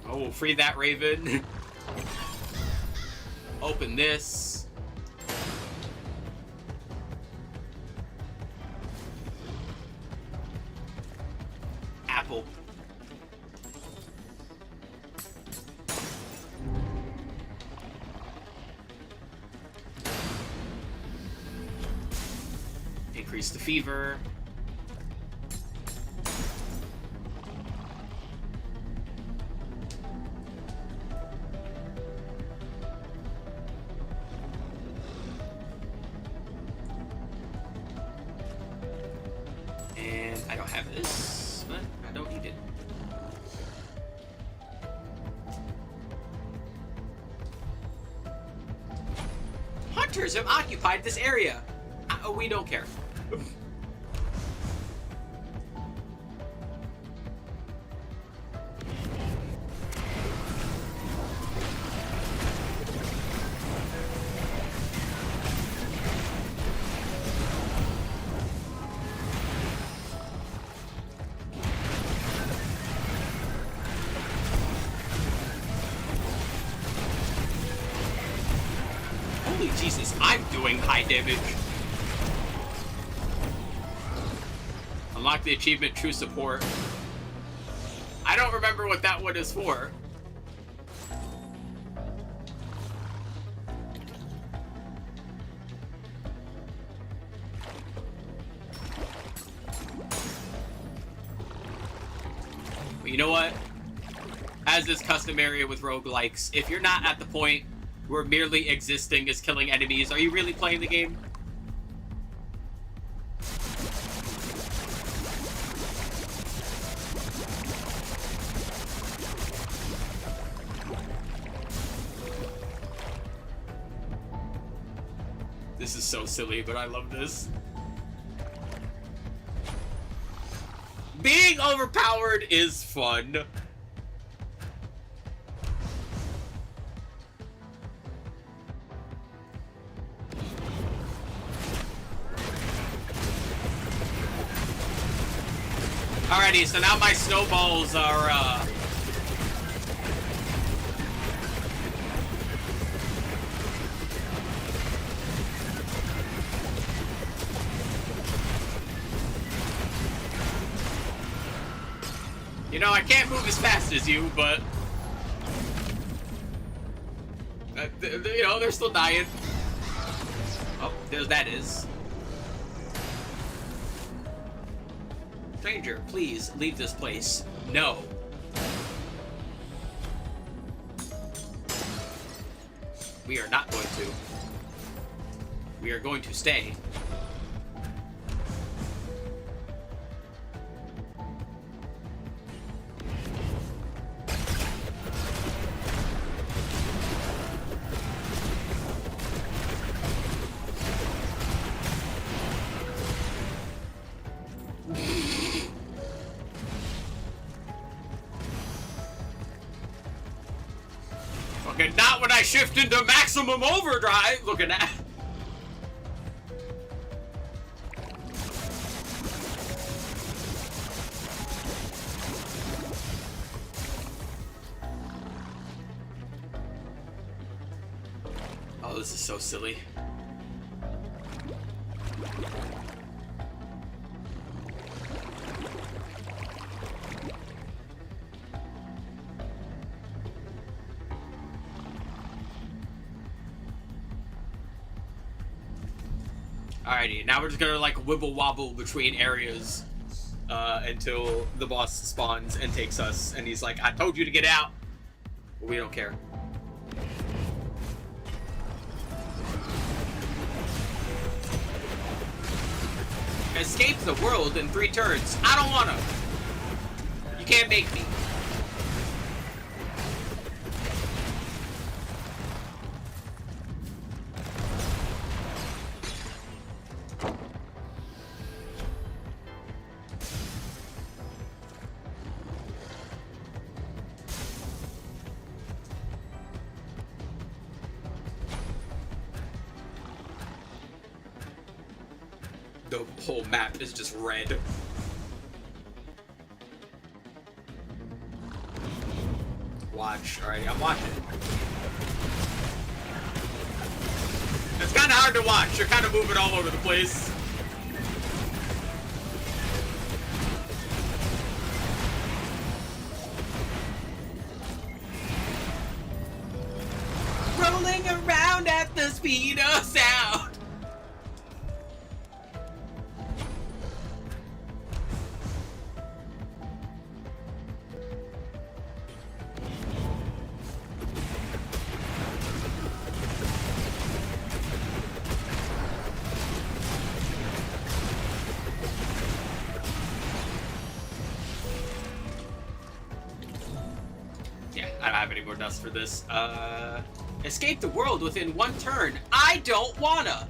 Oh, free that Raven. Open this. Apple. Increase the fever. I don't have this, but I don't need it. Hunters have occupied this area. We don't care. Holy Jesus, I'm doing high damage. Unlock the achievement True Support. I don't remember what that one is for. But you know what? As is customary with roguelikes, if you're not at the point where merely existing is killing enemies, are you really playing the game? This is so silly, but I love this. Being overpowered is fun. Alrighty, so now my snowballs are, you know, I can't move as fast as you, but... you know, they're still dying. Oh, there that is. Stranger, please leave this place. No. We are not going to. We are going to stay. Fucking not when I shift into maximum overdrive. Look at that. Oh, this is so silly. Alrighty, now we're just gonna like wibble wobble between areas until the boss spawns and takes us, and he's like, I told you to get out. But we don't care. Escape the world in 3 turns. I don't wanna. You can't make me. The whole map is just red. Watch. Alright, I'm watching. It's kind of hard to watch. You're kind of moving all over the place. Rolling around at the speed of sound. I don't have any more dust for this. Escape the world within 1 turn. I don't wanna!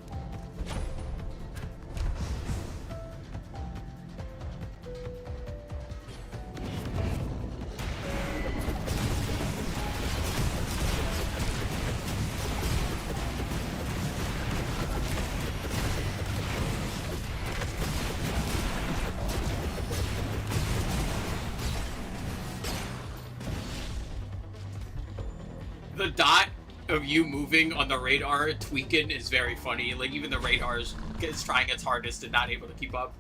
The dot of you moving on the radar tweaking is very funny. Like, even the radar is trying its hardest and not able to keep up.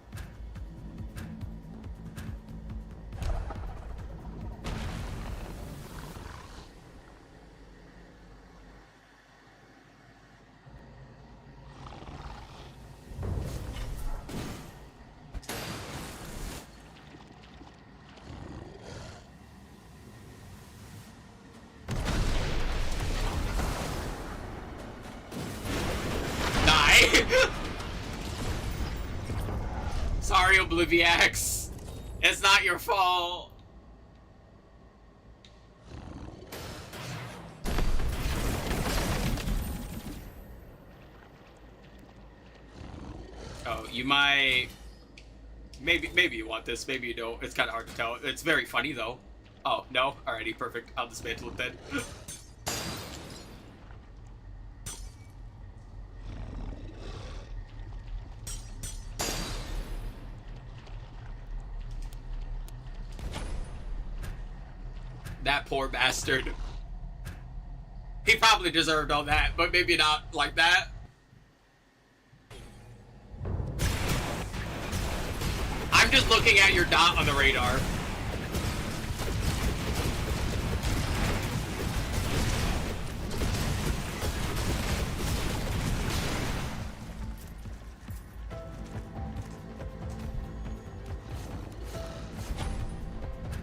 Sorry, Obliviax. It's not your fault. Oh, you might... Maybe you want this, maybe you don't. It's kind of hard to tell. It's very funny, though. Oh, no? Alrighty, perfect. I'll dismantle it then. That poor bastard. He probably deserved all that, but maybe not like that. I'm just looking at your dot on the radar.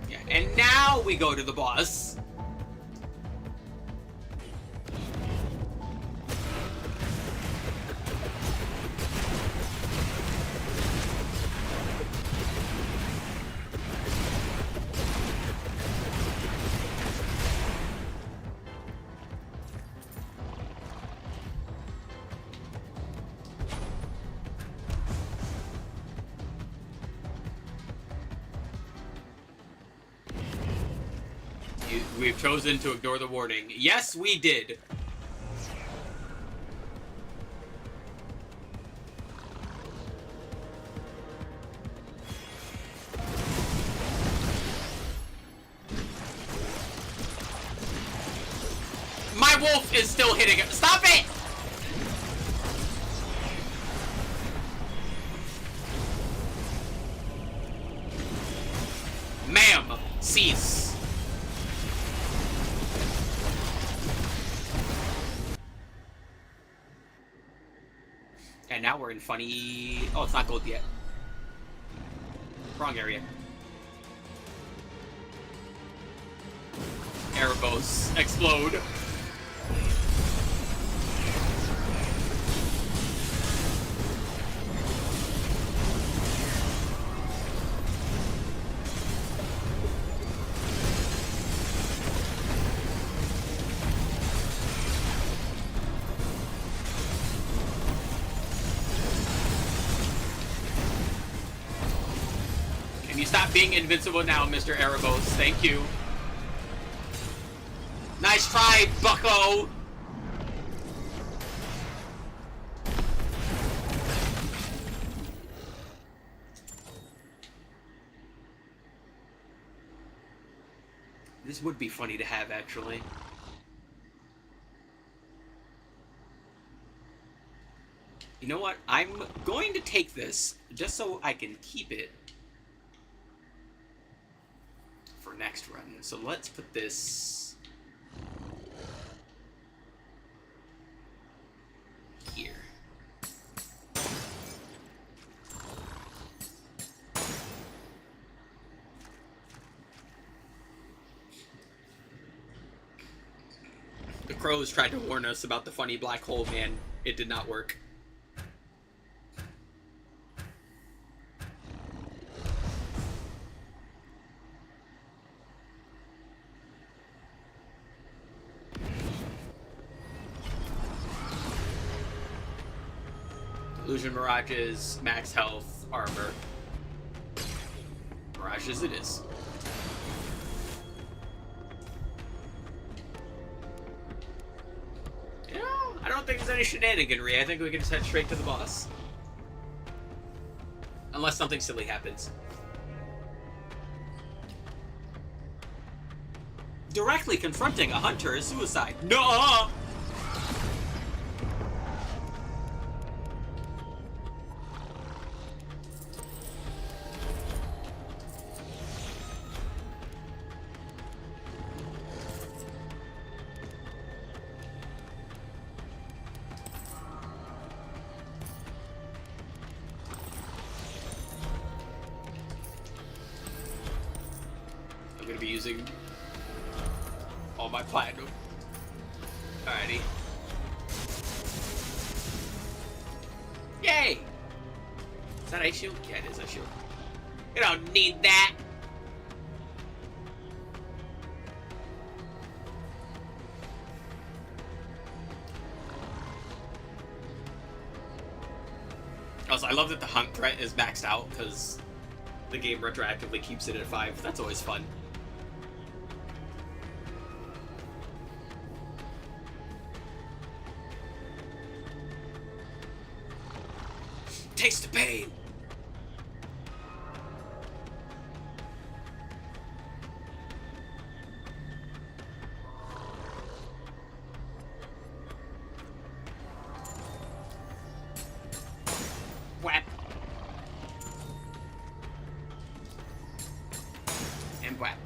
Yeah, and now we go to the boss. We've chosen to ignore the warning. Yes, we did. My wolf is still hitting it. Stop it! Ma'am, cease. And now we're in funny... Oh, it's not gold yet. Wrong area. Erebos explode. Stop being invincible now, Mr. Erebos. Thank you. Nice try, bucko! This would be funny to have, actually. You know what? I'm going to take this, just so I can keep it for next run. So let's put this here. The crows tried to warn us about the funny black hole, man. It did not work. Illusion Mirages, max health, armor. Mirages it is. You know, I don't think there's any shenaniganry. I think we can just head straight to the boss. Unless something silly happens. Directly confronting a hunter is suicide. No! Be using all my platinum. Alrighty. Yay! Is that ice shield? Yeah, it is ice shield. You don't need that. Also, I love that the hunt threat is maxed out because the game retroactively keeps it at 5. That's always fun. Taste the pain! Whap. And whap.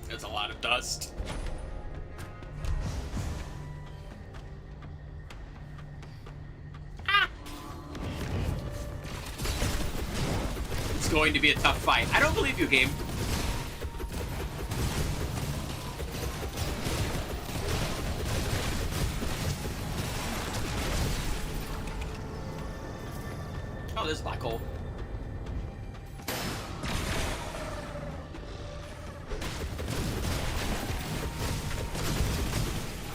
That's a lot of dust. Ah! It's going to be a tough fight. I don't believe you, game. Oh, there's a black hole.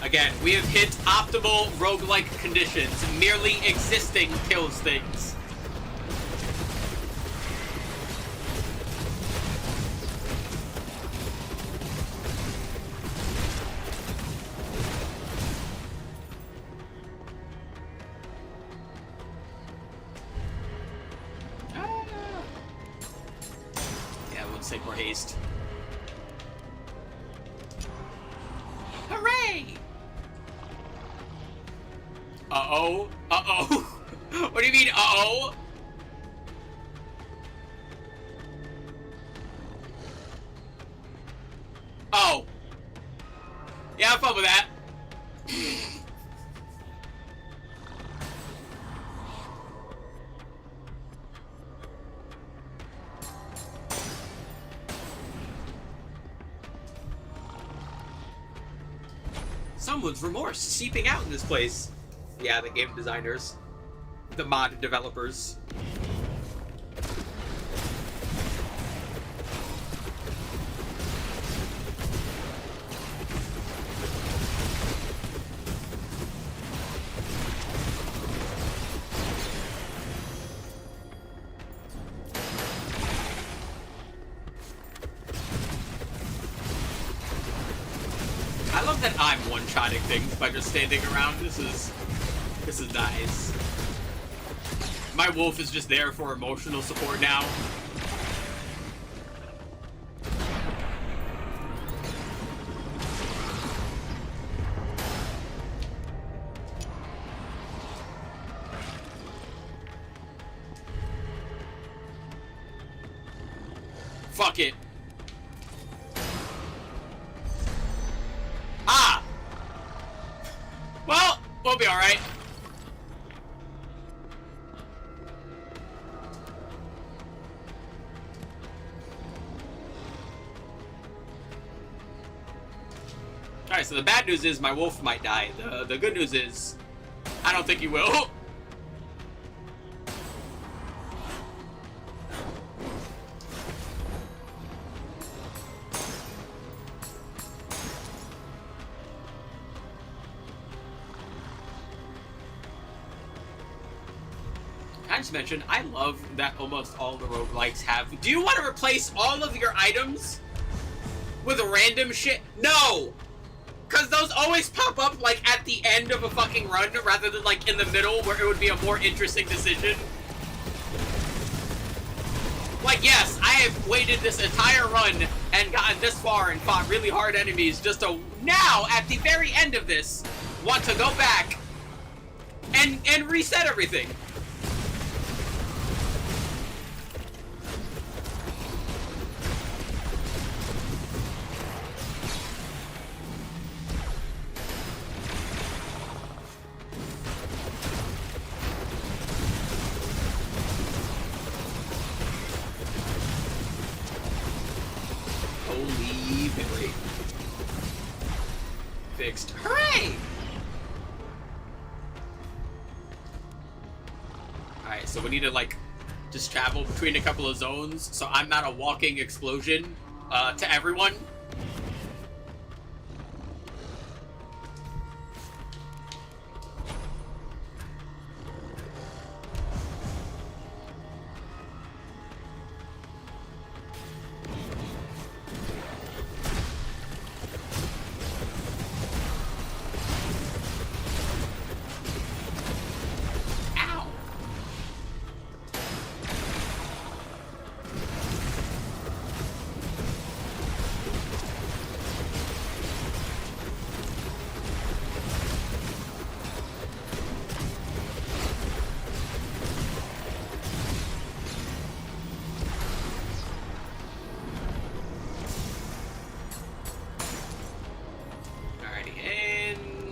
Again, we have hit optimal roguelike conditions. Merely existing kills things. Yeah, let's take more haste. Hooray! Uh-oh. Uh-oh. What do you mean, uh-oh? Oh. Yeah, have fun with that. Someone's remorse seeping out in this place. Yeah, the game designers. The mod developers. I love that I'm one-shotting things by just standing around. This is nice. My wolf is just there for emotional support now. Fuck it. Ah! Well, we'll be alright. Alright, so the bad news is my wolf might die. The good news is, I don't think he will. I just mentioned, I love that almost all the roguelikes have. Do you want to replace all of your items with random shit? No! Because those always pop up, like, at the end of a fucking run, rather than, like, in the middle, where it would be a more interesting decision. Like, yes, I have waited this entire run and gotten this far and fought really hard enemies just to now, at the very end of this, want to go back and reset everything. fixed. Hooray! Alright, so we need to, like, just travel between a couple of zones, so I'm not a walking explosion to everyone.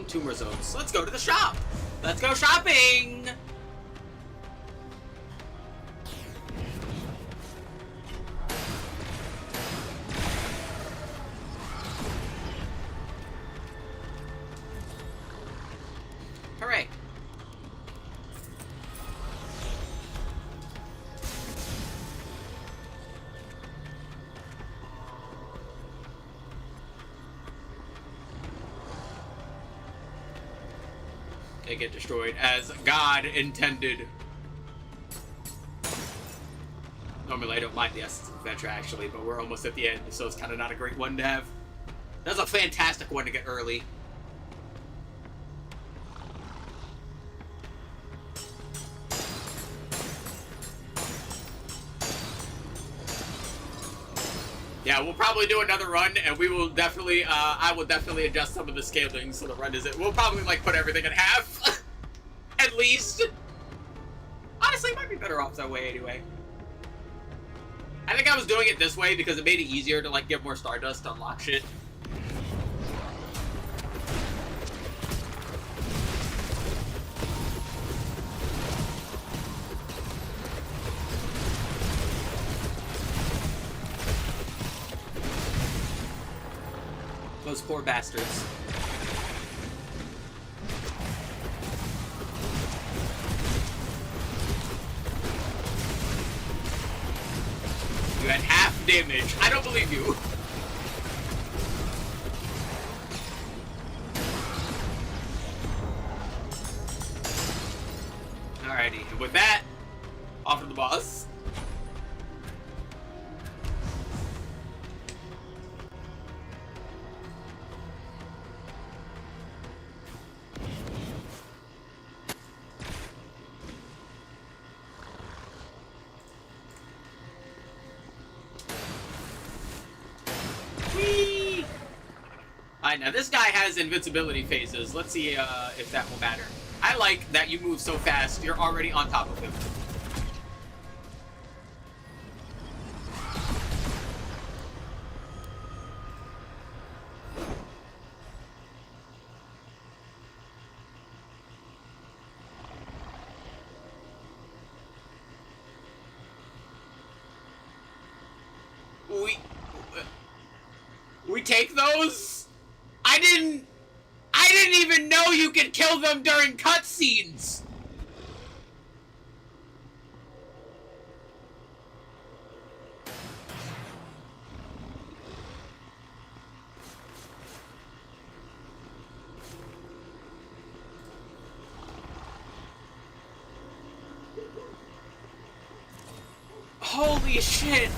Two more zones. Let's go to the shop. Let's go shopping. Hooray. They get destroyed as God intended. Normally I don't mind the Essence of Adventure actually, but we're almost at the end, so it's kind of not a great one to have. That's a fantastic one to get early. Yeah, we'll probably do another run, and we will definitely, I will definitely adjust some of the scaling so the run isn't. We'll probably, like, put everything in half. At least. Honestly, it might be better off that way anyway. I think I was doing it this way because it made it easier to, like, get more Stardust to unlock shit. Those poor bastards. You had half damage. I don't believe you. Alrighty, and with that, off to the boss. Now this guy has invincibility phases. Let's see if that will matter. I like that you move so fast, you're already on top of him. We take those? I didn't even know you could kill them during cutscenes. Holy shit.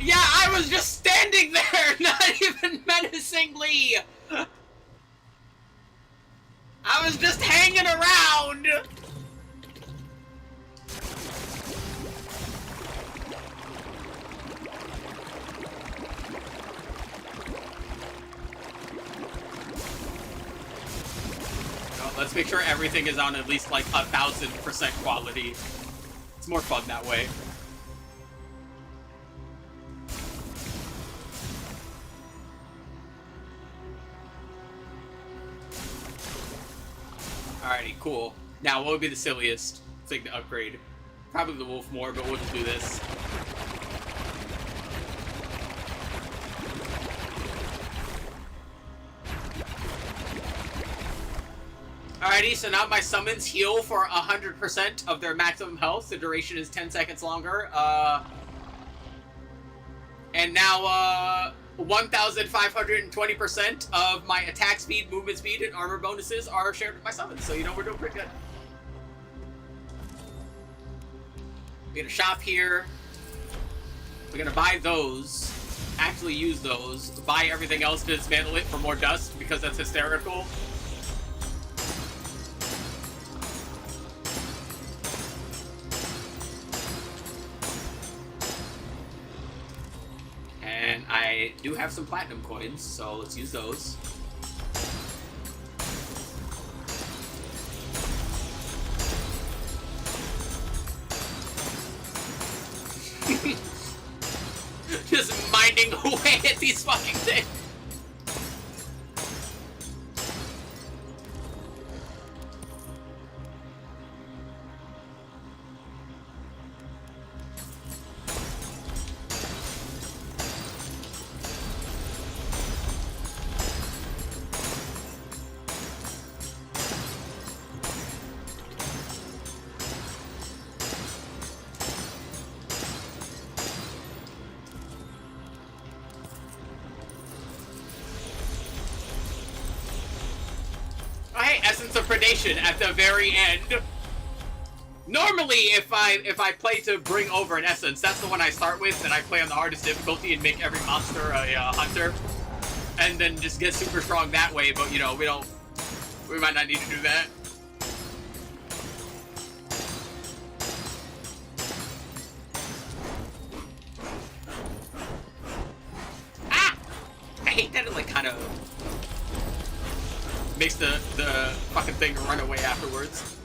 Yeah, I was just standing there, not even menacingly. I was just hanging around. Well, let's make sure everything is on at least like 1000% quality. It's more fun that way. Alrighty, cool. Now, what would be the silliest thing to upgrade? Probably the wolf more, but we'll just do this. Alrighty, so now my summons heal for 100% of their maximum health. The duration is 10 seconds longer. And now, 1,520% of my attack speed, movement speed, and armor bonuses are shared with my summons. So, you know, we're doing pretty good. We're gonna shop here. We're gonna buy those. Actually use those. Buy everything else to dismantle it for more dust, because that's hysterical. And I do have some platinum coins, so let's use those. Just minding away at these fucking things. Essence of Predation at the very end. Normally, if I play to bring over an essence, that's the one I start with, and I play on the hardest difficulty and make every monster a hunter, and then just get super strong that way. But you know, we might not need to do that. Ah! I hate that it like kind of makes the fucking thing run away afterwards.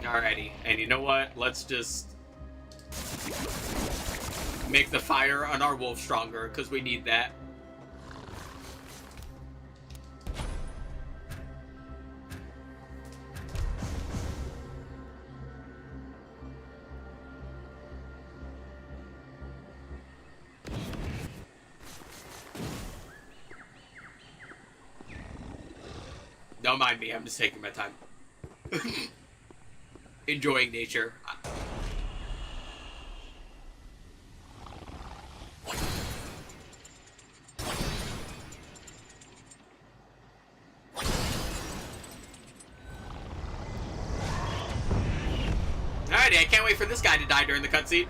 Alrighty, and you know what? Let's just make the fire on our wolf stronger, because we need that. Don't mind me, I'm just taking my time. Enjoying nature. Alrighty, I can't wait for this guy to die during the cutscene.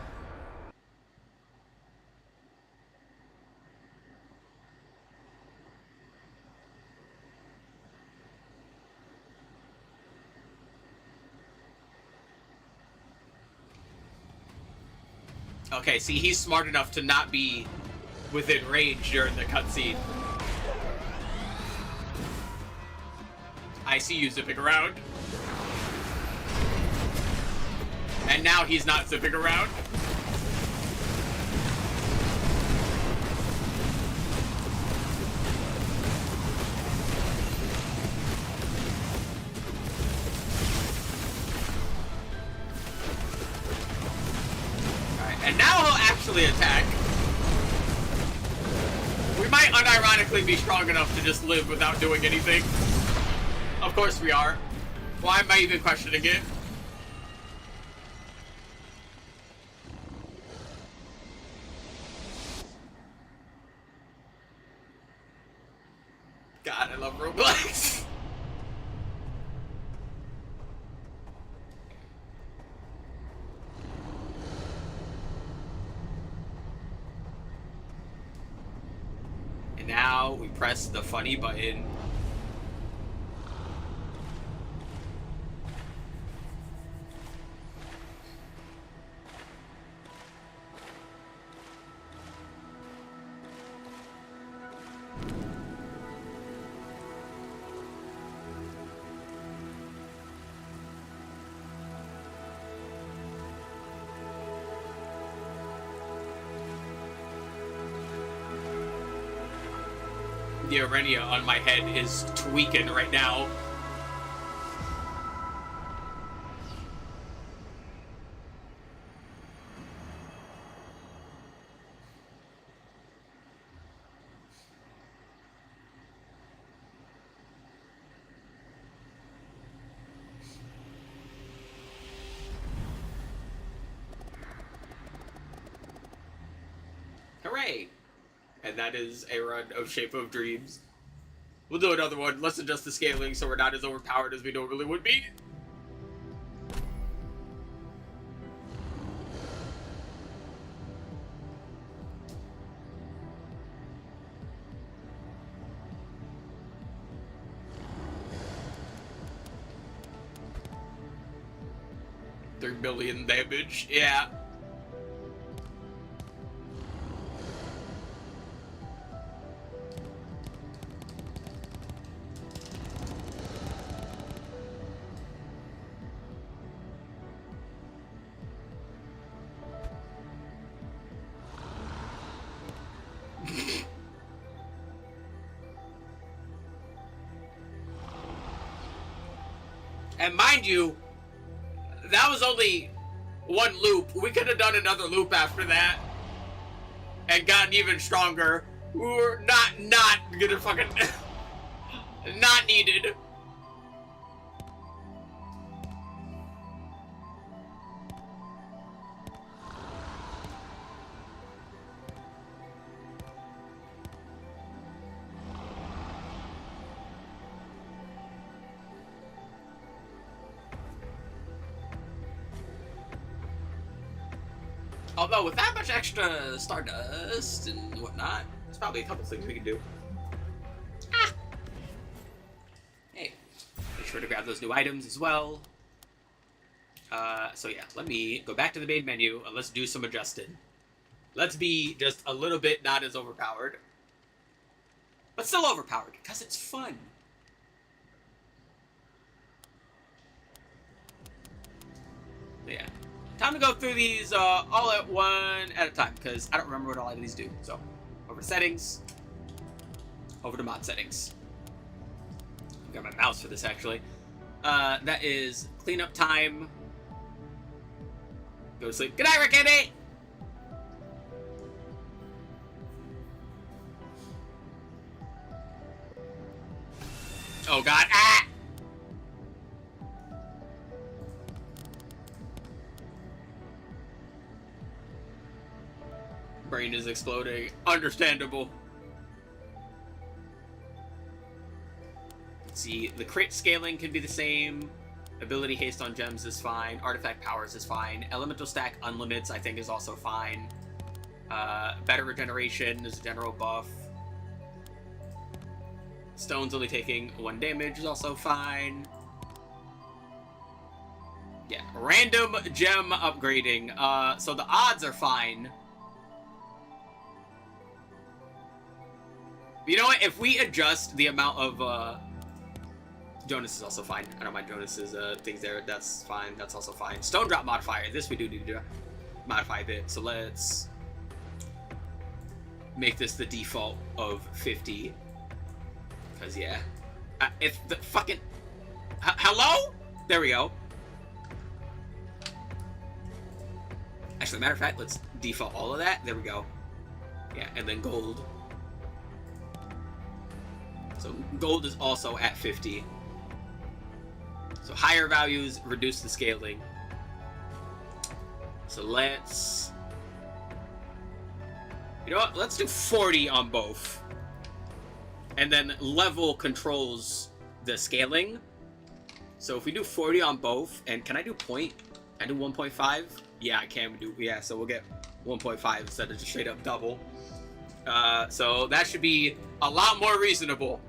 Okay, see, he's smart enough to not be within range during the cutscene. I see you zipping around. And now he's not zipping around. And now he'll actually attack. We might unironically be strong enough to just live without doing anything. Of course we are. Why am I even questioning it? God, I love Roblox. Now we press the funny button. The Arenia on my head is tweaking right now. Hooray! And that is a run of Shape of Dreams. We'll do another one. Let's adjust the scaling so we're not as overpowered as we normally would be. $3 billion damage. Yeah. And mind you, that was only one loop. We could have done another loop after that and gotten even stronger. We were not gonna fucking not needed. Although, with that much extra stardust and whatnot, there's probably a couple things we can do. Ah! Hey, make sure to grab those new items as well. So yeah, let me go back to the main menu and let's do some adjusting. Let's be just a little bit not as overpowered. But still overpowered, because it's fun. Yeah. Time to go through these all at one at a time, because I don't remember what all of these do. So, over to settings, over to mod settings. I've got my mouse for this, actually. That is cleanup time. Go to sleep. Good night, Rick Andy! Oh god, ah! Brain is exploding. Understandable. Let's see, the crit scaling can be the same. Ability haste on gems is fine. Artifact powers is fine. Elemental stack unlimits, I think, is also fine. Better regeneration is a general buff. Stone's only taking 1 damage is also fine. Yeah, random gem upgrading. So the odds are fine. You know what? If we adjust the amount of, Jonas is also fine. I don't mind Jonas's things there. That's fine. That's also fine. Stone drop modifier. This we do need to modify a bit. So let's make this the default of 50. Because, yeah. If the fucking... hello? There we go. Actually, matter of fact, let's default all of that. There we go. Yeah, and then gold. So gold is also at 50. So higher values reduce the scaling. So let's... you know what? Let's do 40 on both. And then level controls the scaling. So if we do 40 on both, and can I do point? I do 1.5? Yeah, I can do, yeah, so we'll get 1.5 instead of just straight up double. So that should be a lot more reasonable.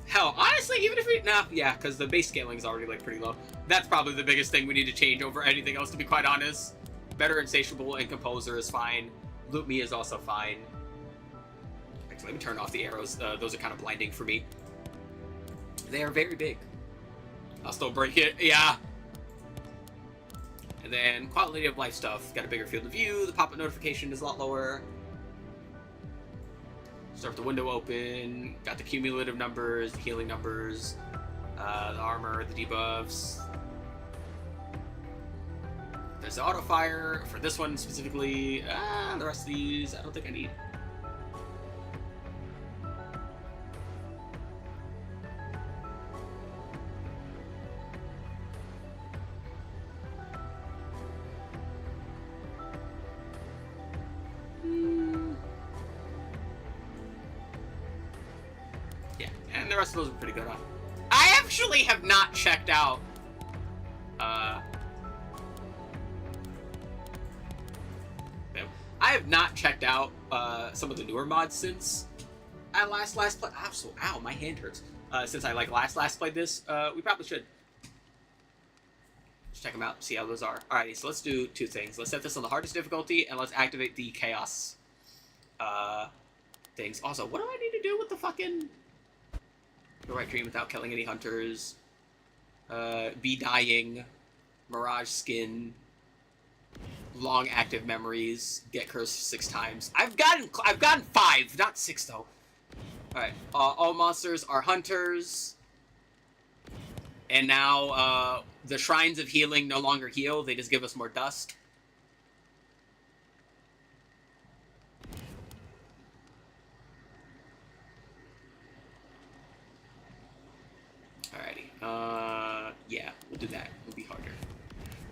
Hell, honestly, even if we... nah, yeah, because the base scaling is already, like, pretty low. That's probably the biggest thing we need to change over anything else, to be quite honest. Better Insatiable and Composer is fine. Loot Me is also fine. Actually, let me turn off the arrows. Those are kind of blinding for me. They are very big. I'll still break it. Yeah. And then quality of life stuff. Got a bigger field of view. The pop-up notification is a lot lower. Start with the window open. Got the cumulative numbers, the healing numbers, the armor, the debuffs. There's the auto fire for this one specifically. The rest of these, I don't think I need. Yeah, and the rest of those are pretty good on. I actually have not checked out. I have not checked out some of the newer mods since I last played. Ow, my hand hurts. Since I last played this, we probably should just check them out, see how those are. Alrighty, so let's do two things. Let's set this on the hardest difficulty, and let's activate the chaos things. Also, what do I need to do with the fucking the right dream without killing any hunters? Be dying, mirage skin. Long active memories, get cursed 6 times. I've gotten 5, not 6 though. Alright, all monsters are hunters. And now, the shrines of healing no longer heal, they just give us more dust. Alrighty, yeah, we'll do that. It'll be harder.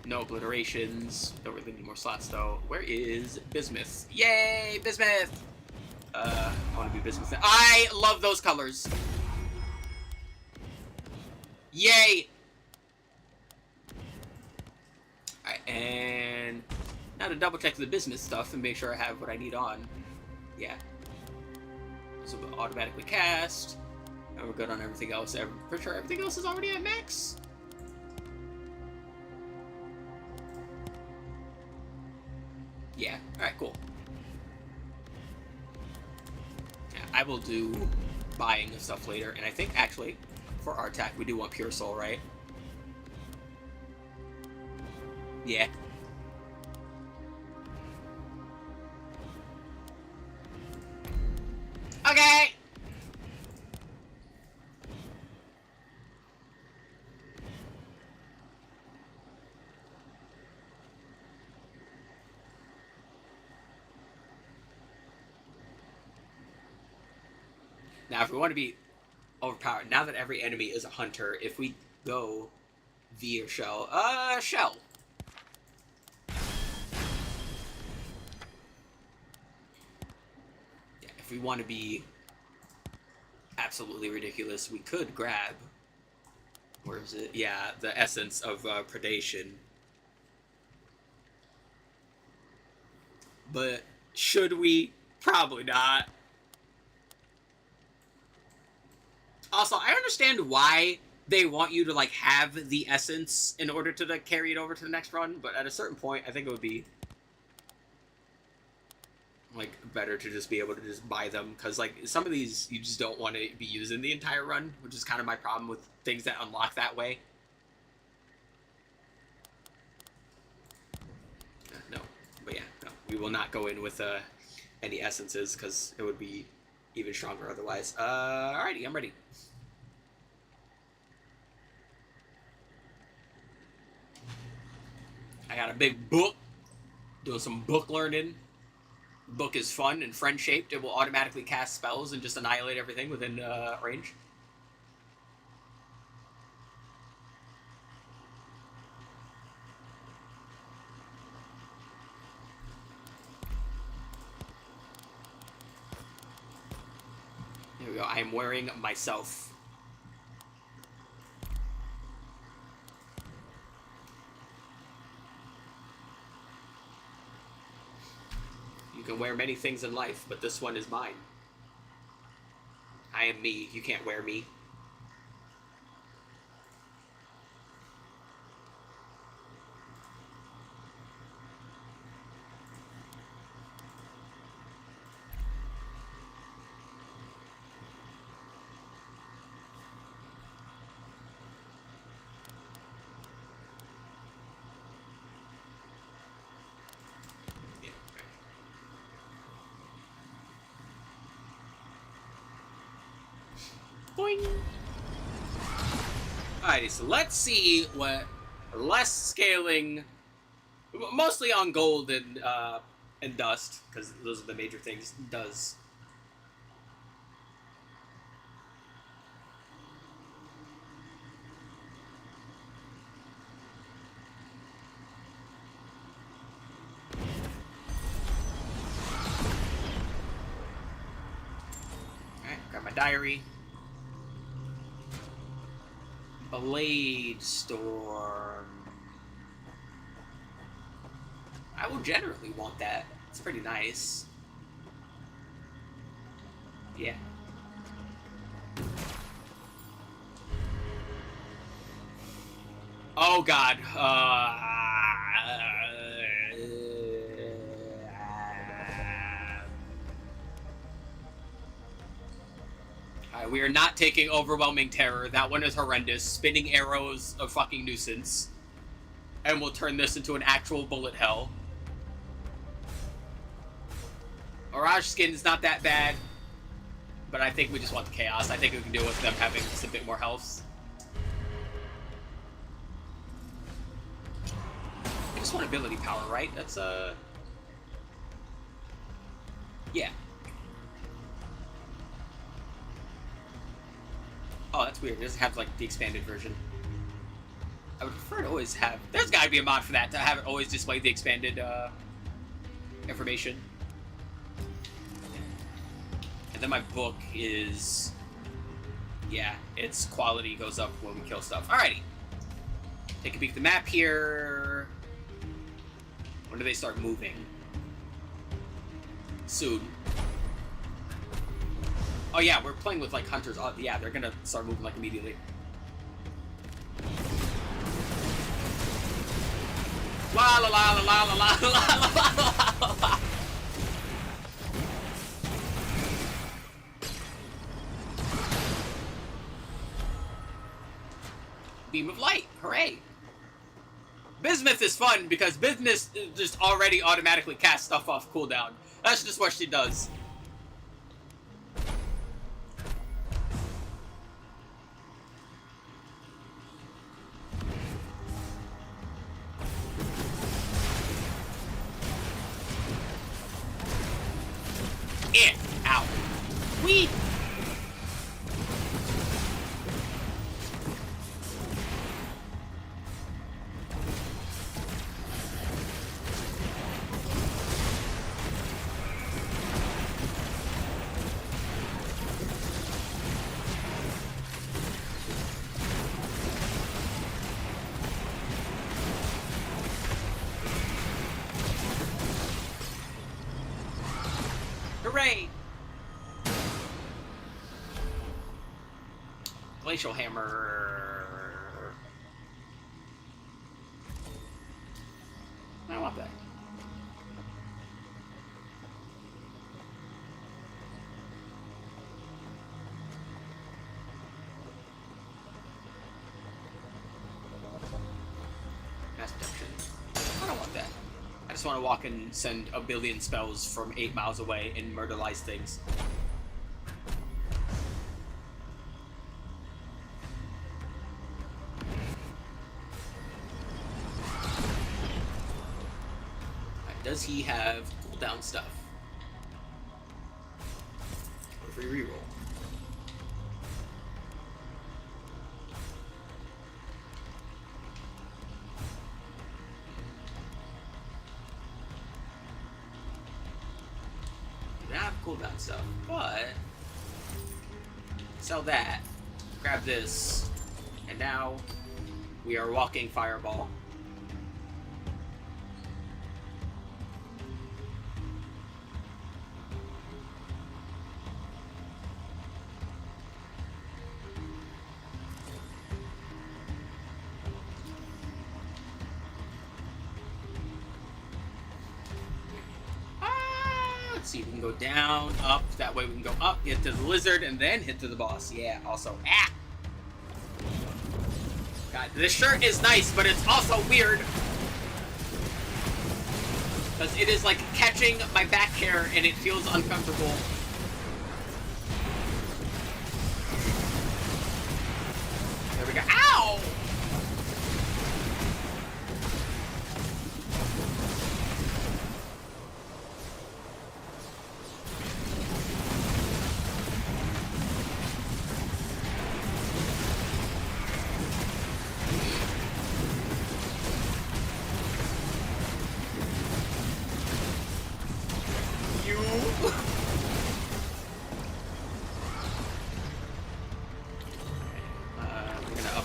No obliterations. Don't really need more slots, though. Where is Bismuth? Yay, Bismuth! I want to be Bismuth. I love those colors. Yay! Alright, and now to double check the Bismuth stuff and make sure I have what I need on. Yeah. So we'll automatically cast. And we're good on everything else. I'm pretty sure everything else is already at max. Yeah, alright, cool. Yeah, I will do buying of stuff later, and I think, actually, for our attack, we do want Pure Soul, right? Yeah. Okay! Now, if we want to be overpowered, now that every enemy is a hunter, if we go via shell, shell. Yeah, if we want to be absolutely ridiculous, we could grab, where is it? Yeah, the essence of predation. But should we? Probably not. Also, I understand why they want you to, like, have the essence in order to, like, carry it over to the next run, but at a certain point, I think it would be, like, better to just be able to just buy them, because, like, some of these you just don't want to be using the entire run, which is kind of my problem with things that unlock that way. No, but yeah, no, we will not go in with any essences, because it would be even stronger otherwise. Alrighty, I'm ready. I got a big book, doing some book learning. Book is fun and friend-shaped. It will automatically cast spells and just annihilate everything within range. There we go. I am wearing myself. You can wear many things in life, but this one is mine. I am me. You can't wear me. Boing. Alrighty, so let's see what less scaling, mostly on gold and dust, because those are the major things, does. Alright, grab my diary. Blade Storm. I will generally want that. It's pretty nice. Yeah. Oh god. We are not taking Overwhelming Terror. That one is horrendous. Spinning arrows, a fucking nuisance. And we'll turn this into an actual bullet hell. Mirage Skin is not that bad. But I think we just want the chaos. I think we can deal with them having just a bit more health. I just want ability power, right? That's, yeah. Oh, that's weird. It doesn't have, like, the expanded version. I would prefer to always have... There's gotta be a mod for that, to have it always display the expanded, information. And then my book is... Yeah, its quality goes up when we kill stuff. Alrighty. Take a peek at the map here. When do they start moving? Soon. Oh yeah, we're playing with like hunters. Oh, yeah, they're gonna start moving like immediately. La la la la la la la la la la la. Beam of light, hooray! Bismuth is fun because Bismuth just already automatically casts stuff off cooldown. That's just what she does. Ow. Wee! Hooray! Glacial Hammer. I don't want that. Mass Protection. I don't want that. I just want to walk and send a billion spells from 8 miles away and murderize things. Does he have cooldown stuff? Free reroll. Not have cooldown stuff, but sell that. Grab this, and now we are walking Fireball. See, we can go down, up, that way we can go up, hit to the lizard, and then hit to the boss. Yeah, also, God, this shirt is nice, but it's also weird. Because it is like catching my back hair, and it feels uncomfortable.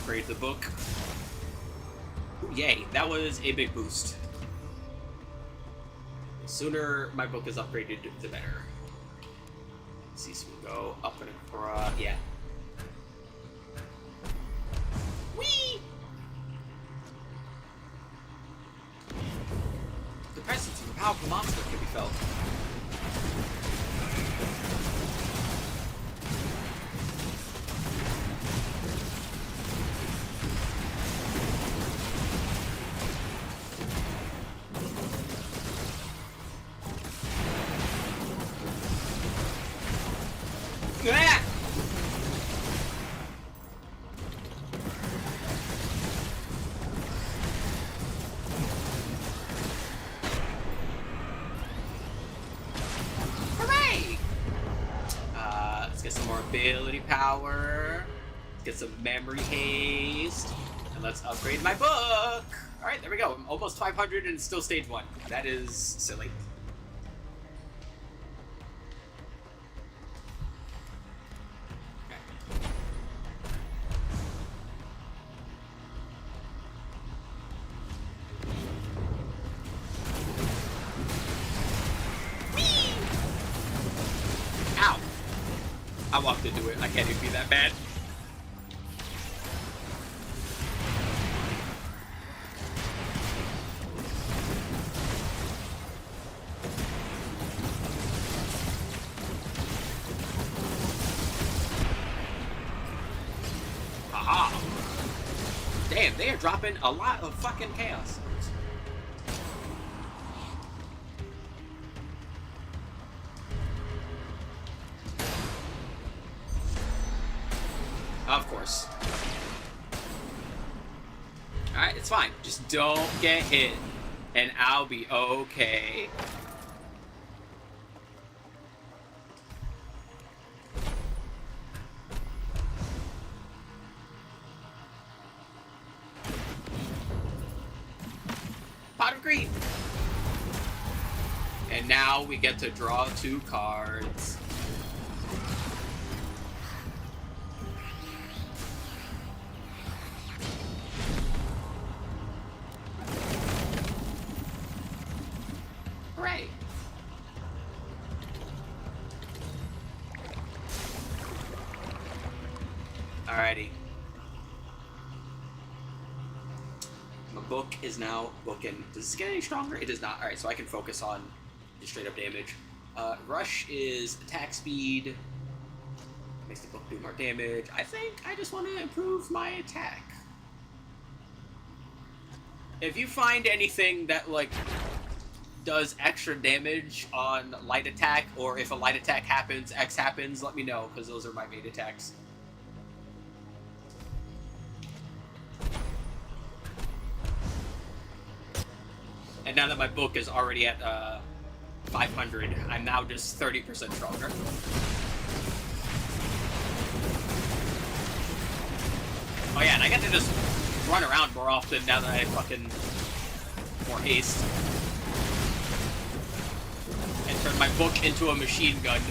upgrade the book. Ooh, yay, that was a big boost. The sooner my book is upgraded, the better. Let's see, so we go up and across. Yeah. Whee! The presence of a powerful monster can be felt. Ah! Hooray! Let's get some more ability power. Let's get some memory haste. And let's upgrade my book! Alright, there we go. I'm almost 500 and it's still stage 1. That is silly. Ow! I walked into it. I can't even be that bad. Aha! Damn, they are dropping a lot of fucking chaos. Of course. Alright, it's fine. Just don't get hit, and I'll be okay. Pot of green. And now we get to draw 2 cards. Hooray! Alrighty. My book is now booking. Does this get any stronger? It does not. Alright, so I can focus on the straight up damage. Rush is attack speed. Makes the book do more damage. I think I just want to improve my attack. If you find anything that, like, does extra damage on light attack, or if a light attack happens, X happens, let me know, because those are my main attacks. And now that my book is already at 500, I'm now just 30% stronger. Oh yeah, and I get to just run around more often now that I fucking more haste. And turn my book into a machine gun.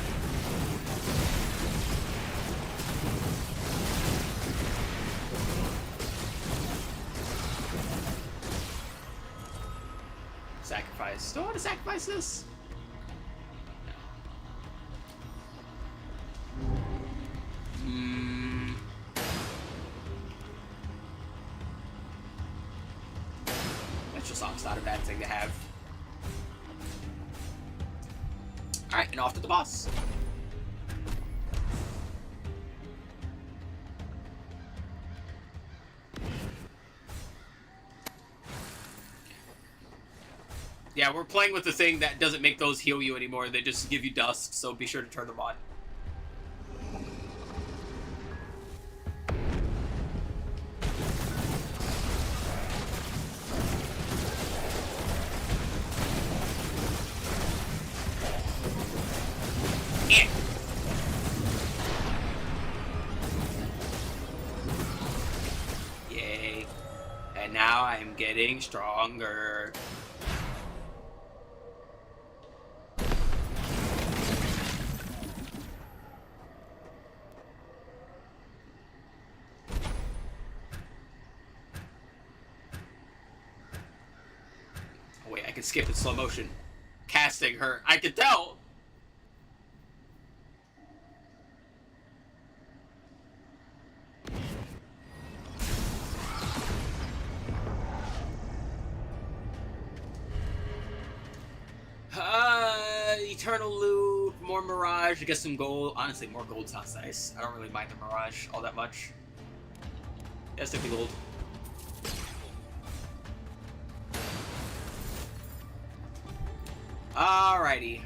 Sacrifice. Do I want to sacrifice this? No. Extra song's not a bad thing to have. Alright, and off to the boss. Yeah, we're playing with the thing that doesn't make those heal you anymore. They just give you dust, so be sure to turn them on. Yeah. Yay. And now I'm getting stronger. I can skip in slow motion. Casting her. I can tell! Eternal loot, more Mirage, get some gold. Honestly, more gold sounds nice. I don't really mind the Mirage all that much. Yeah, stick the gold. Alrighty.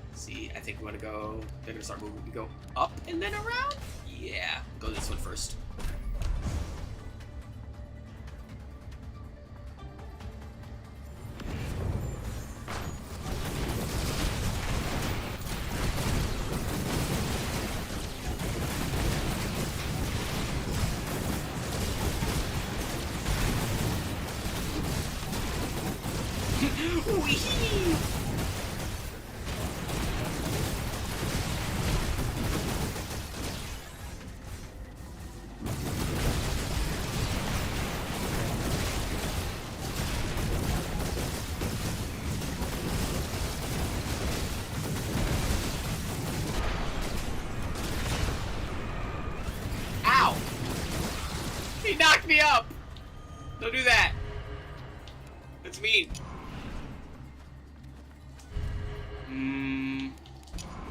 Let's see, I think we want to go. They're gonna start moving. We go up and then around? Yeah, go this one first. Ow! He knocked me up! Don't do that! That's mean.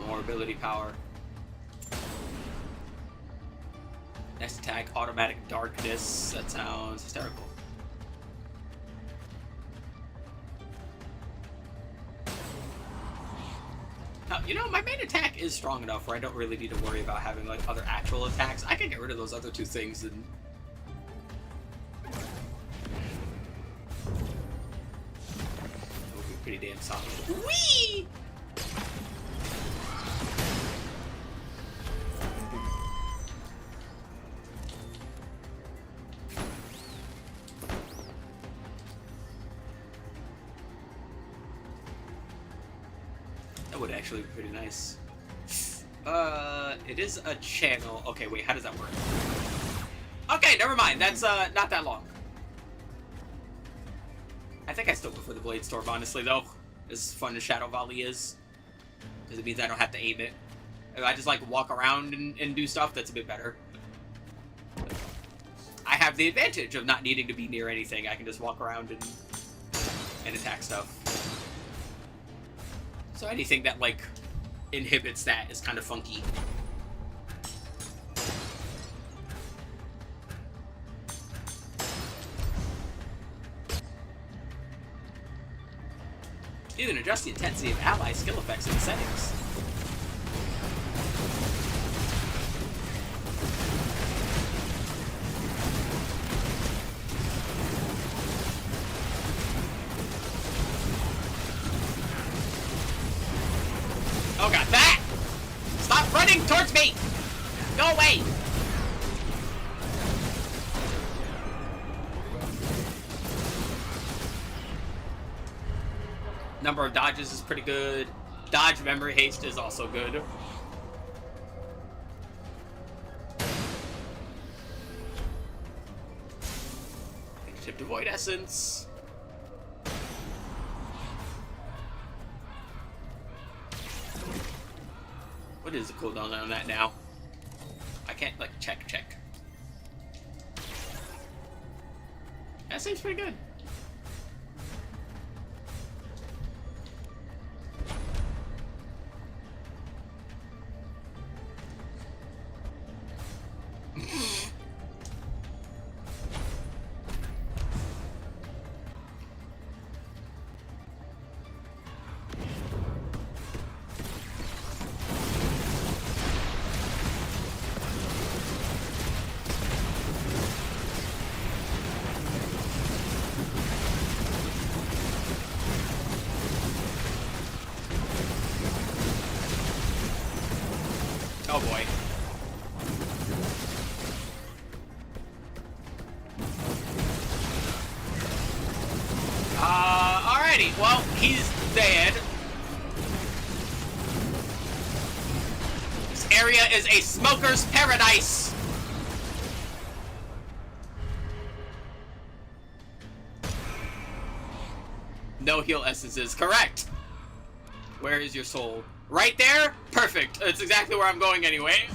More ability power. Next attack, automatic darkness. That sounds hysterical. Now, you know, my main attack is strong enough where I don't really need to worry about having, like, other actual attacks. I can get rid of those other two things and... that would be pretty damn solid. Whee! Would actually be pretty nice. It is a channel. Okay, wait, how does that work? Okay, never mind. That's not that long. I think I still prefer the Blade Storm, honestly, though. As fun as Shadow Volley is. Because it means I don't have to aim it. If I just, like, walk around and do stuff, that's a bit better. I have the advantage of not needing to be near anything. I can just walk around and attack stuff. So anything that, like, inhibits that is kind of funky. You can adjust the intensity of ally skill effects in the settings. Oh god, that! Stop running towards me! Go away! Number of dodges is pretty good. Dodge memory haste is also good. Ship to Void Essence. What is the cooldown on that now? I can't, like, check. That seems pretty good. Oh boy. Alrighty, well, he's dead. This area is a smoker's paradise. No heal essences. Correct. Where is your soul? Right there? Perfect. That's exactly where I'm going anyway.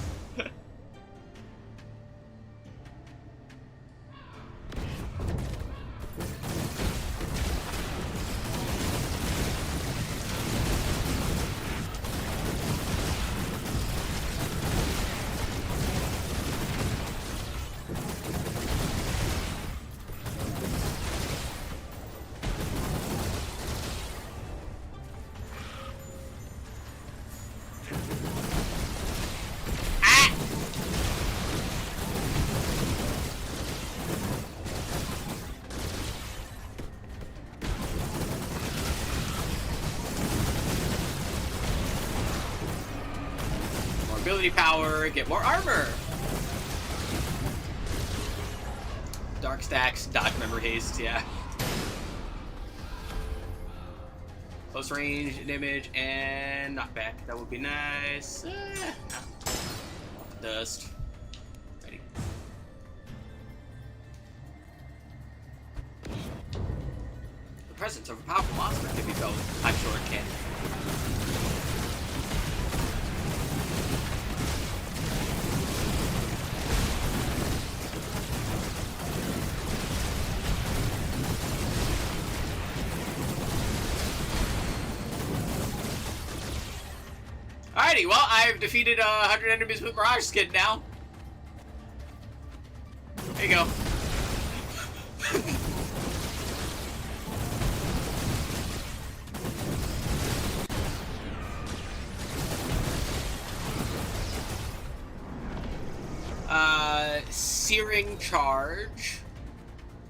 Ability power, get more armor. Dark stacks, dodge memory haste, yeah. Close range, damage, and knockback. That would be nice. Dust. Ready. The presence of a powerful monster can be felt. I'm sure it can. Alrighty, well, I've defeated 100 enemies with Mirage Skin now. There you go. Searing Charge.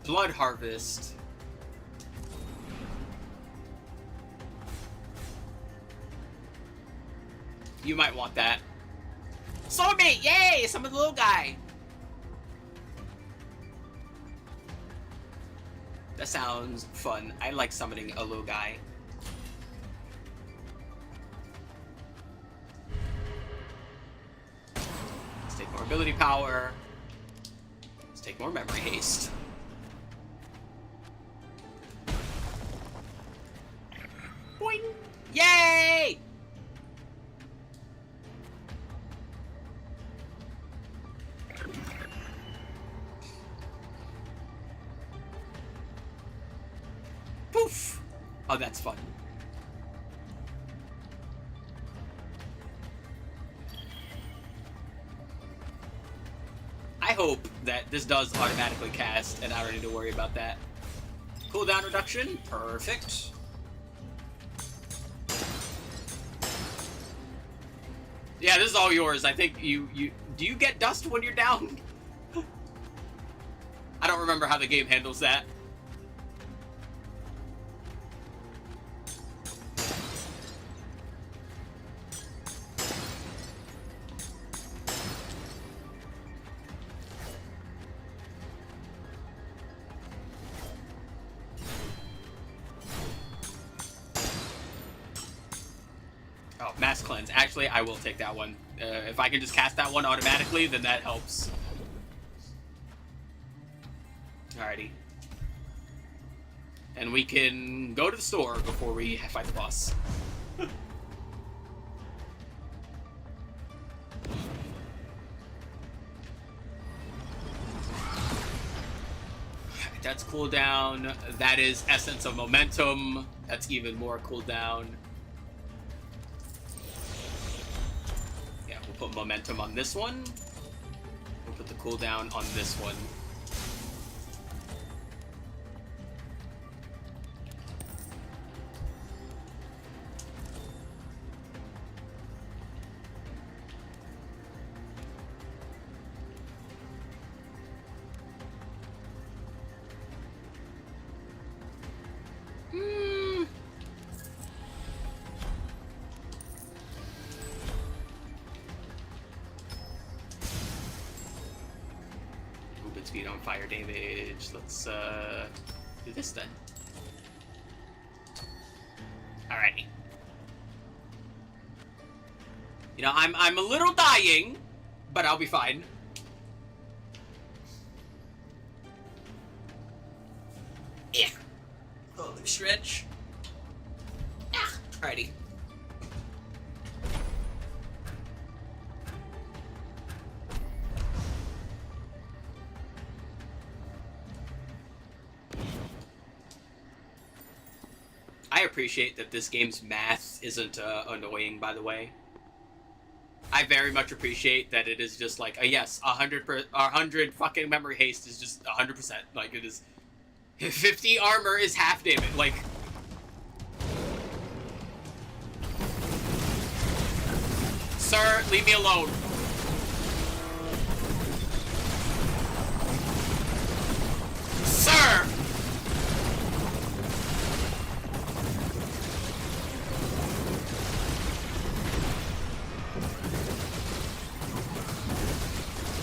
Blood Harvest. You might want that. Soulmate! Yay! Summon the little guy! That sounds fun. I like summoning a little guy. Let's take more ability power. Let's take more memory haste. Boing! Yay! Poof! Oh, that's fun. I hope that this does automatically cast, and I don't need to worry about that. Cooldown reduction, perfect. Yeah, this is all yours. I think you do you get dust when you're down? I don't remember how the game handles that. Oh, Mass Cleanse. Actually, I will take that one. If I can just cast that one automatically, then that helps. Alrighty. And we can go to the store before we fight the boss. That's cooldown. That is Essence of Momentum. That's even more cooldown. Yeah, we'll put Momentum on this one. We'll put the cooldown on this one. Speed on fire damage. Let's do this then. Alrighty. You know, I'm a little dying, but I'll be fine. Yeah. Oh, let me stretch. Alrighty. I appreciate that this game's math isn't annoying, by the way. I very much appreciate that it is just like, yes, 100 fucking memory haste is just 100%. Like, it is... 50 armor is half damage. Like... Sir, leave me alone. Sir!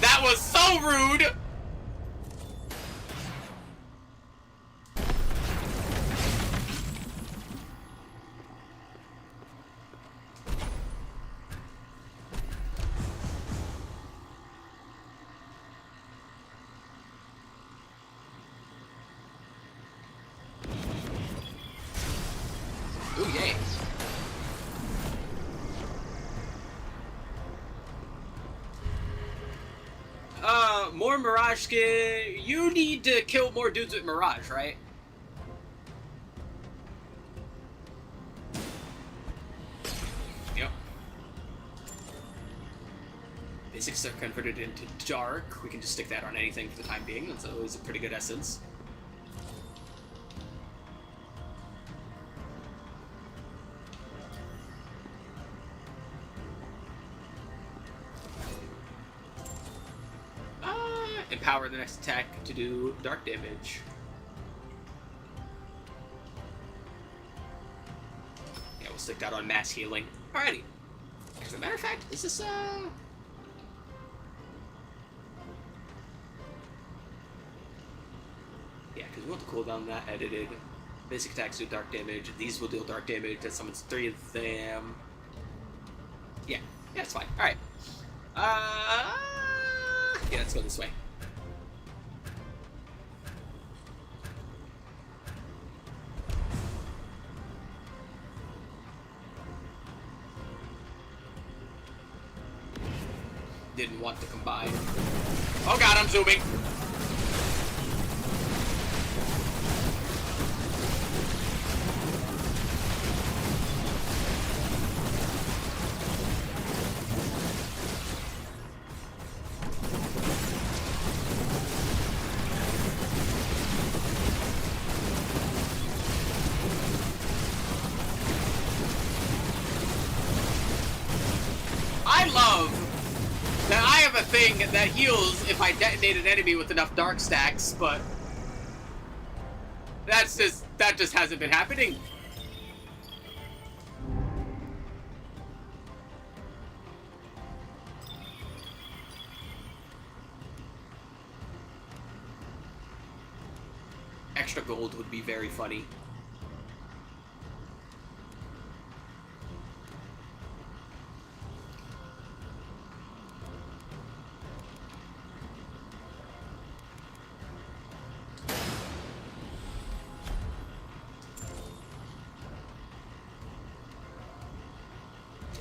That was so rude! Ooh, yay. More Mirage skin. You need to kill more dudes with Mirage, right? Yep. Basics are converted into dark. We can just stick that on anything for the time being. That's always a pretty good essence. Empower the next attack to do dark damage. Yeah, we'll stick that on mass healing. Alrighty. As a matter of fact, is this yeah, because we want the cooldown that edited. Basic attacks do dark damage. These will deal dark damage. That summons 3 of them. Yeah, it's fine. Alright. Yeah, let's go this way. Didn't want to combine. Oh god, I'm zooming! I love that I have a thing that heals if I detonate an enemy with enough dark stacks, but that just hasn't been happening. Extra gold would be very funny.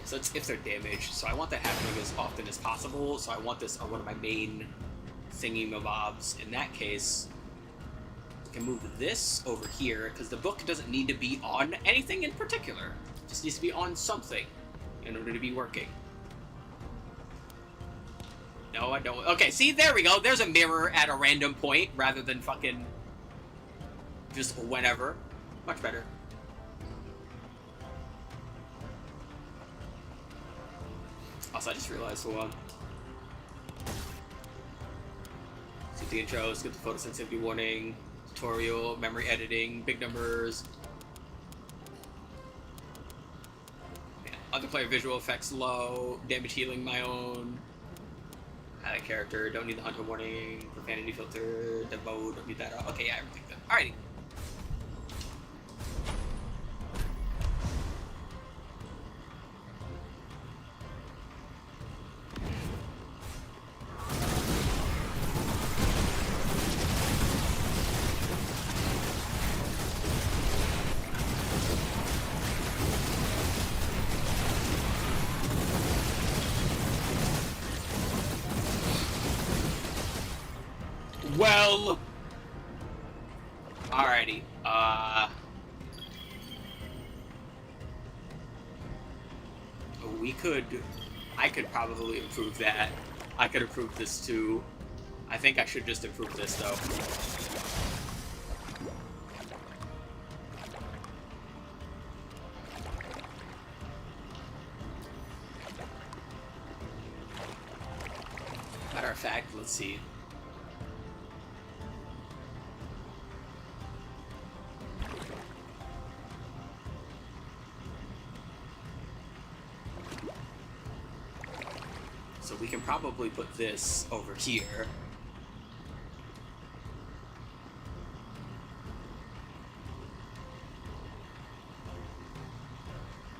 So it's if they're damaged, so I want that happening as often as possible, so I want this on one of my main thingy-mabobs. In that case, I can move this over here, because the book doesn't need to be on anything in particular. It just needs to be on something in order to be working. No, I don't. Okay, see, there we go. There's a mirror at a random point, rather than fucking just whenever. Much better. Also, I just realized, hold on. Skip the intro, skip the photosensitivity warning, tutorial, memory editing, big numbers. Yeah. Other player visual effects low, damage healing my own. Add a character, don't need the hunter warning, profanity filter, dev mode, don't need that. Okay, yeah, everything good. Alrighty. Well. Alrighty. I could probably improve that. I could improve this too. I think I should just improve this though. Matter of fact, let's see. So we can probably put this over here.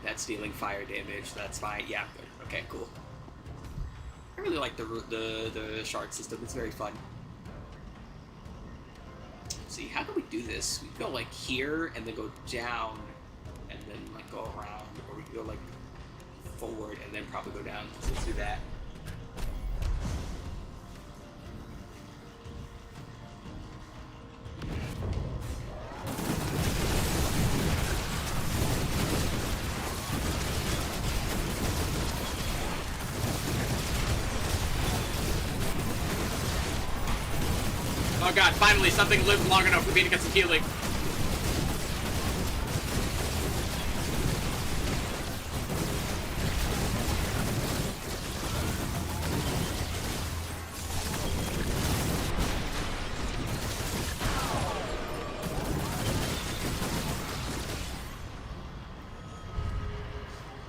That's dealing fire damage. That's fine. Yeah, good. Okay, cool. I really like the shard system. It's very fun. Let's see, how do we do this? We go like here and then go down and then like go around, or we can go like forward and then probably go down. So let's do that. Oh god, finally something lived long enough for me to get some healing.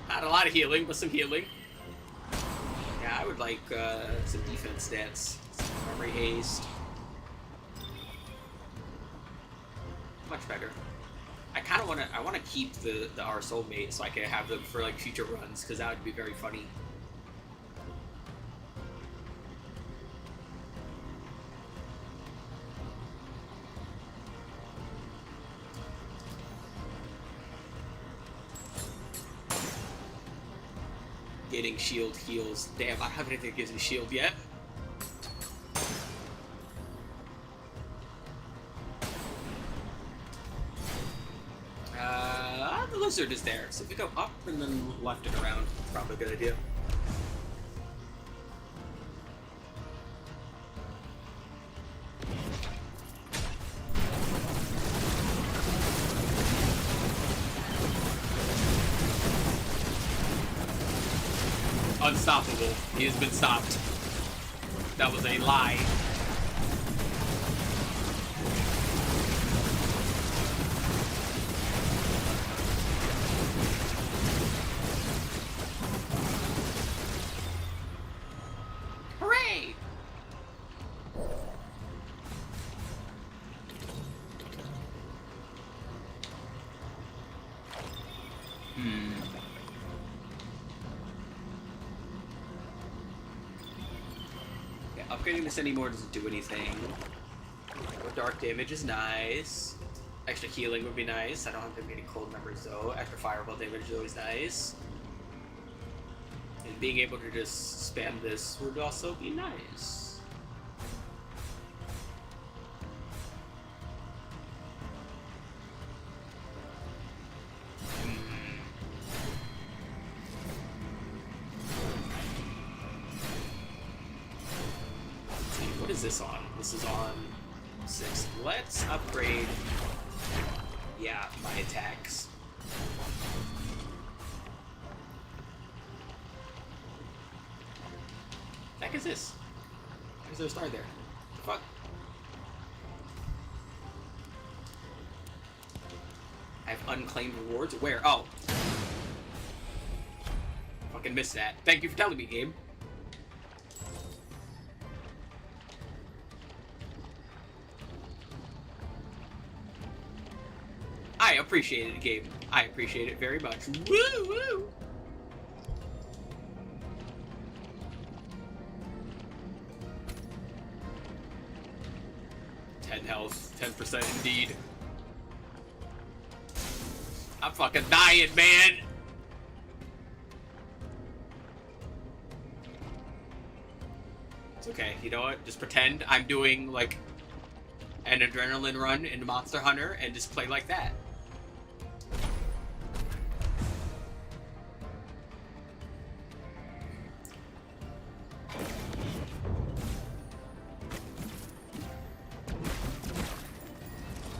Not a lot of healing, but some healing. Yeah, I would like some defense stats. Some memory haste. Much better. I kind of want to keep the our soulmate so I can have them for like future runs, because that would be very funny. Getting shield heals. Damn, I don't have anything that gives me shield yet. The lizard is there, so if we go up and then left and around, it's probably a good idea. Unstoppable. He has been stopped. That was a lie. Hooray! Upgrading this anymore doesn't do anything. More dark damage is nice. Extra healing would be nice. I don't have to get any cold numbers though. Extra fireball damage is always nice. And being able to just spam this would also be nice. What is this on? This is on 6. Let's upgrade, yeah, my attacks. The heck is this? Why is there a star there? The fuck? I have unclaimed rewards? Where? Oh. Fucking missed that. Thank you for telling me, game. I appreciate it, game. I appreciate it very much. Woo woo! Health, 10% indeed. I'm fucking dying, man! It's okay, you know what? Just pretend I'm doing, like, an adrenaline run in Monster Hunter and just play like that.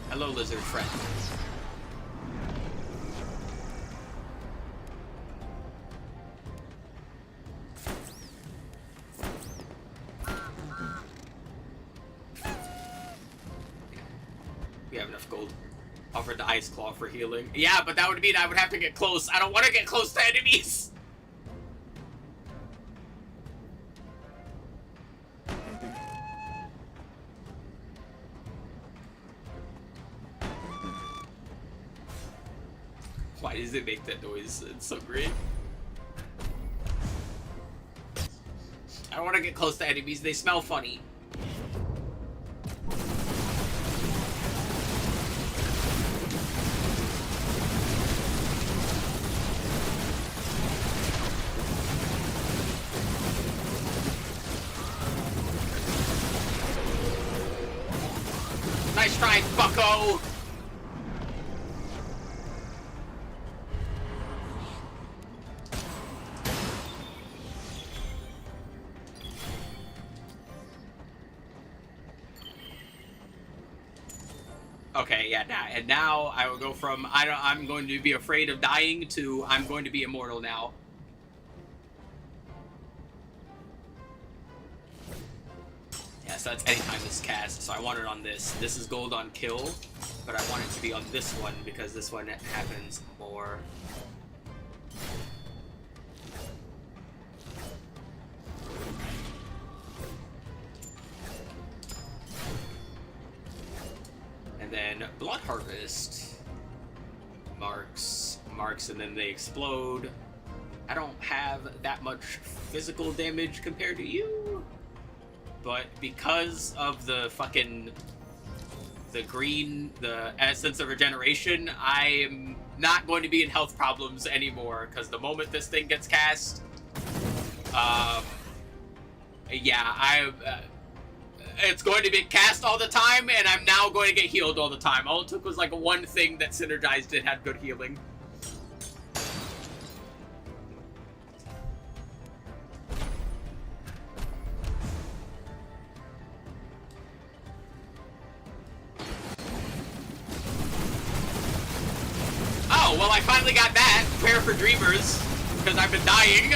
Hello, lizard friend. We have enough gold. Offered the ice claw for healing. Yeah, but that would mean I would have to get close. I don't want to get close to enemies. Why does it make that noise? It's so great. I don't want to get close to enemies. They smell funny. Nice try, bucko! Okay, yeah, and now I will go from I'm going to be afraid of dying to I'm going to be immortal now. Yeah, so that's anytime this cast. So I want it on this. This is gold on kill, but I want it to be on this one because this one happens more. And then Blood Harvest marks, and then they explode. I don't have that much physical damage compared to you, but because of the essence of regeneration, I am not going to be in health problems anymore, because the moment this thing gets cast, it's going to be cast all the time, and I'm now going to get healed all the time. All it took was like one thing that synergized it, had good healing. Oh, well, I finally got that. Prayer for Dreamers, because I've been dying.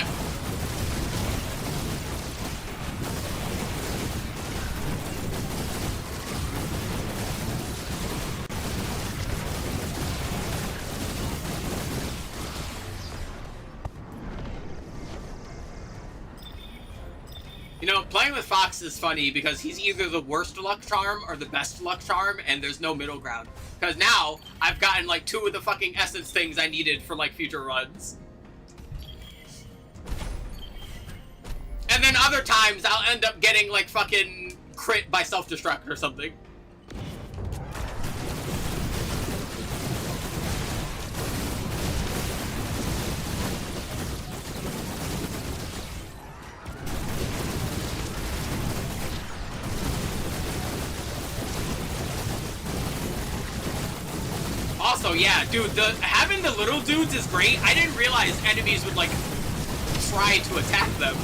You know, playing with Fox is funny because he's either the worst luck charm or the best luck charm, and there's no middle ground. Because now, I've gotten like 2 of the fucking essence things I needed for like future runs. And then other times, I'll end up getting like fucking crit by self-destruct or something. Also, yeah, dude, having the little dudes is great. I didn't realize enemies would, like, try to attack them.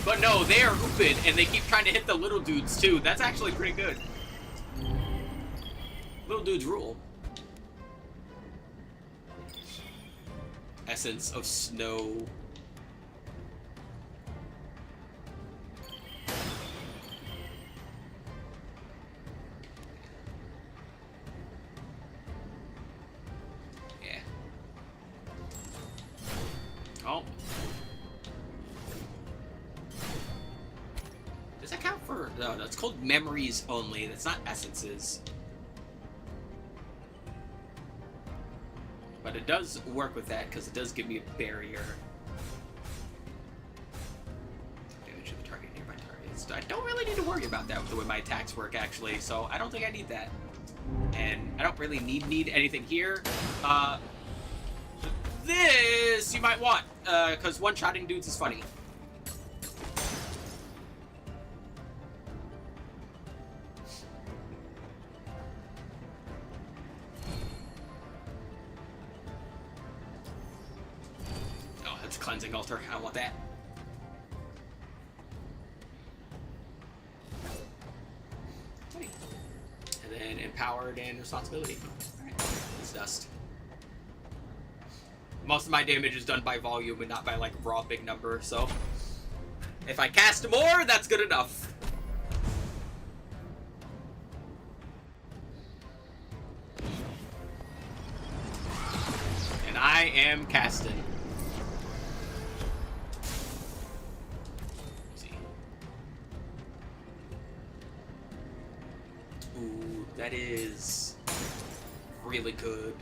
But no, they are open, and they keep trying to hit the little dudes, too. That's actually pretty good. Little dudes rule. Essence of Snow. Oh. Does that count for... No, that's called memories only. That's not essences. But it does work with that, because it does give me a barrier. Damage to the target, nearby targets. I don't really need to worry about that with the way my attacks work, actually, so I don't think I need that. And I don't really need anything here. This you might want, because one-shotting dudes is funny. cleansing altar. I don't want that. And then empowered and responsibility. Alright, it's dust. Most of my damage is done by volume and not by like raw big number, so if I cast more, that's good enough. And I am casting. Let's see. Ooh, that is really good.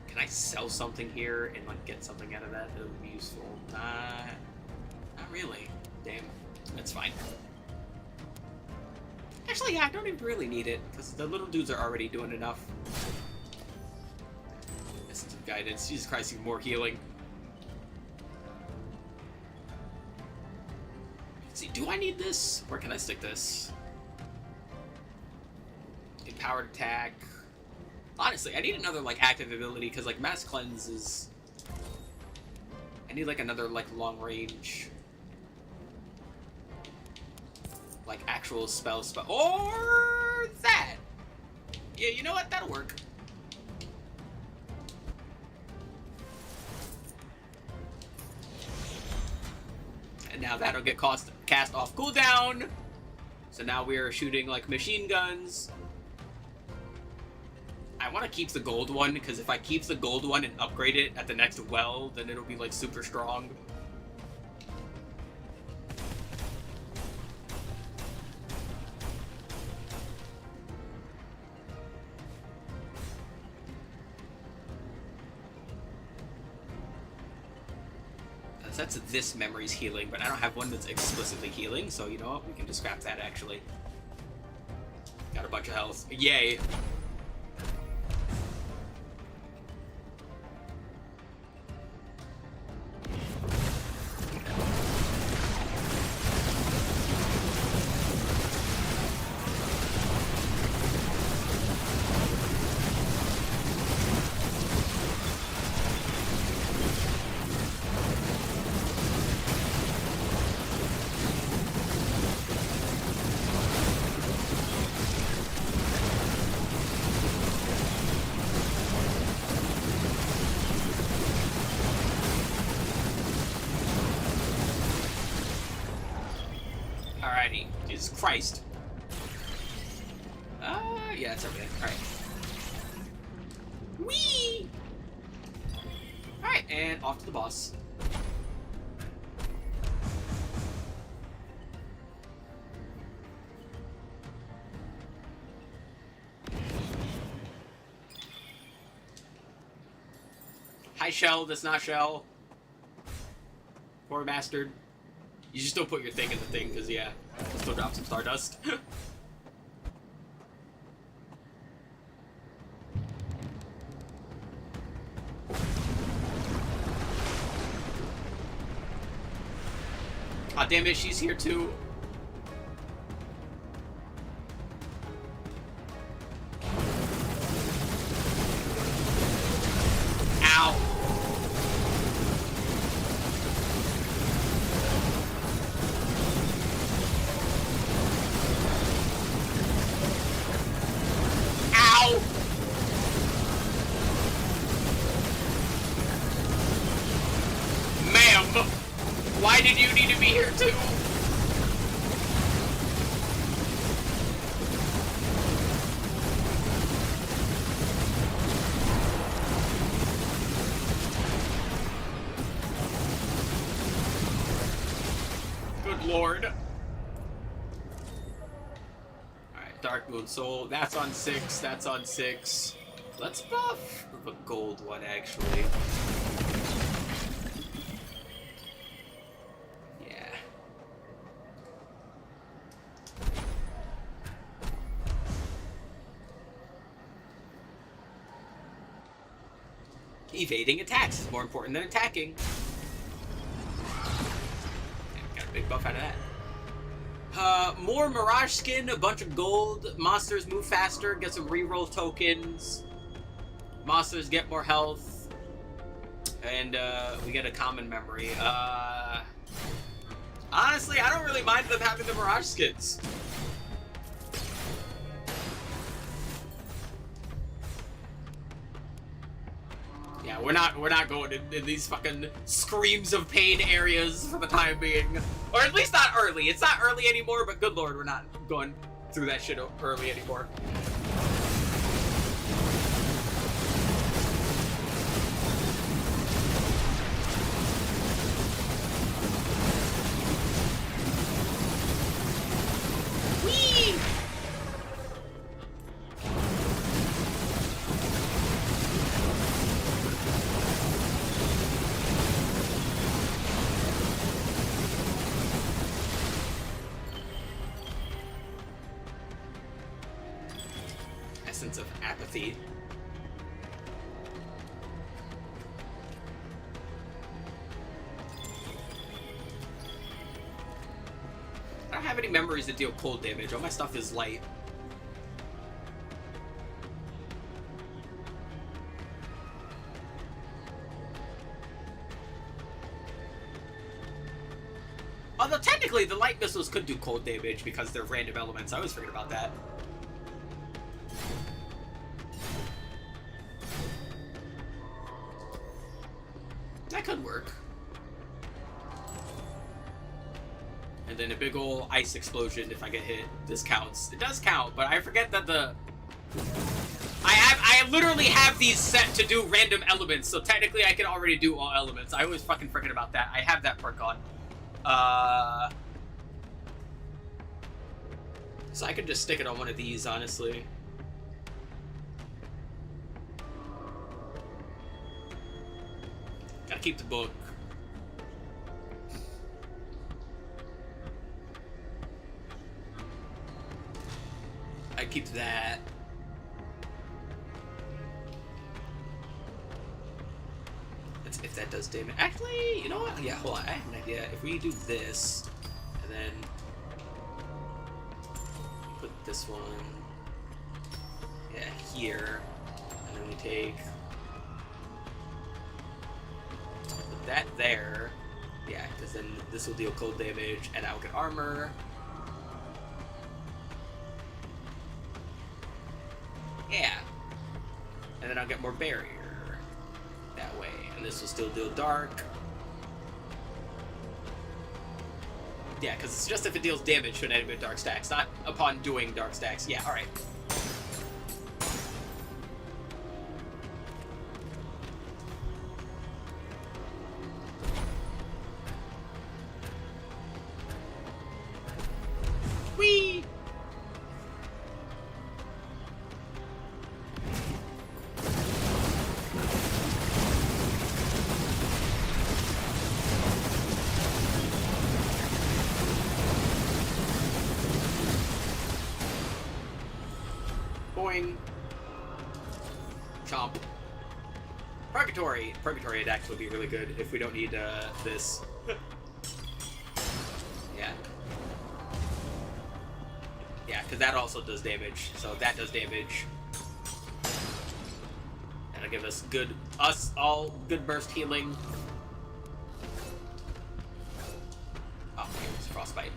Can I sell something here and like get something out of that that would be useful? Not really. Damn, that's fine. Actually, yeah, I don't even really need it because the little dudes are already doing enough. Essence of guidance. Jesus Christ, even more healing. Let's see, do I need this? Where can I stick this? Empowered attack. Honestly, I need another, like, active ability, because, like, Mass Cleanse is... I need, like, another, like, long range... like, actual spell. Or... that! Yeah, you know what? That'll work. And now that'll get cast off cooldown! So now we're shooting, like, machine guns. I want to keep the gold one, because if I keep the gold one and upgrade it at the next well, then it'll be, like, super strong. That's this memory's healing, but I don't have one that's explicitly healing, so you know what? We can just scrap that, actually. Got a bunch of health. Yay! Alrighty. Jesus Christ. Yeah, it's everything. Alright. Whee! Alright, and off to the boss. Hi, Shell. That's not Shell. Poor bastard. You just don't put your thing in the thing, because, yeah, still drop some Stardust. Aw, damn it, she's here, too. Ow. Why did you need to be here too? Good lord. Alright, Dark Moon Soul. That's on 6. That's on 6. Let's buff the gold one, actually. Evading attacks is more important than attacking. Got a big buff out of that. More Mirage Skin, a bunch of gold. Monsters move faster, get some reroll tokens. Monsters get more health. And we get a common memory. Honestly, I don't really mind them having the Mirage skins. Yeah, we're not going in these fucking screams of pain areas for the time being. Or at least not early. It's not early anymore, but good lord, we're not going through that shit early anymore. Essence of apathy. I don't have any memories that deal cold damage. All my stuff is light. Although technically the light missiles could do cold damage because they're random elements. I always forget about that. That could work. And then a big ol' ice explosion if I get hit. This counts. It does count, but I forget that I literally have these set to do random elements, so technically I can already do all elements. I always fucking forget about that. I have that perk on. So I could just stick it on one of these, honestly. Gotta keep the book. I keep that. That's if that does damage. Actually, you know what? Yeah, hold on. I have an idea. If we do this, and then put this one, yeah, here, and then we take. Put that there. Yeah, because then this will deal cold damage, and I'll get armor. Yeah. And then I'll get more barrier that way. And this will still deal dark. Yeah, because it's just if it deals damage to an enemy with dark stacks, not upon doing dark stacks. Yeah, alright. Whee! Boing. Chomp. Purgatory. Purgatory attack would be really good if we don't need this. Yeah. Yeah, because that also does damage. So that does damage. That'll give us all good burst healing. Oh, here's Frostbite.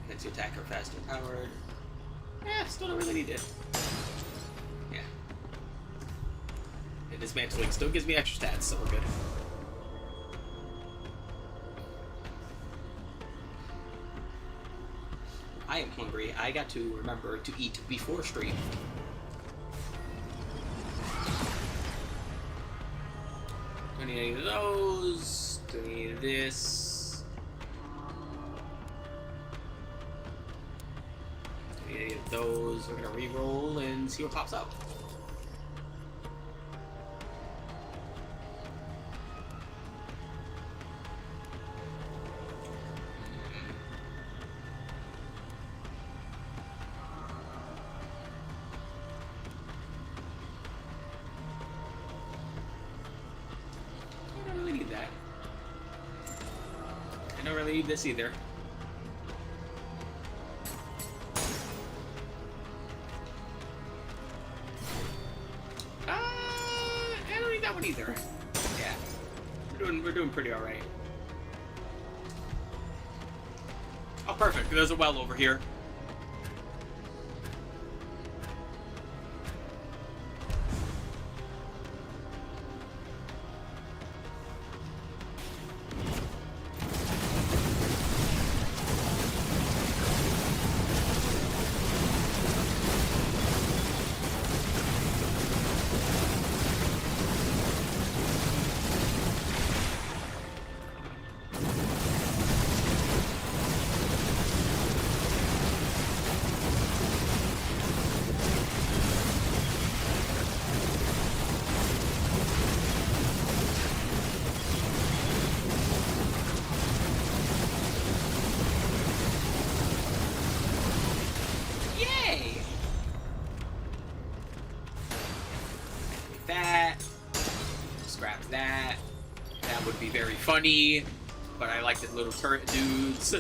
Makes your attacker faster powered. Yeah, still don't really need it. Yeah. And dismantling still gives me extra stats, so we're good. I am hungry. I got to remember to eat before stream. Don't need any of those. Don't need this. Any of those. We're gonna re-roll and see what pops out. I don't really need that. I don't really need this either. Either. doing pretty all right. Oh, perfect. There's a well over here. Funny, but I like the little turret dudes.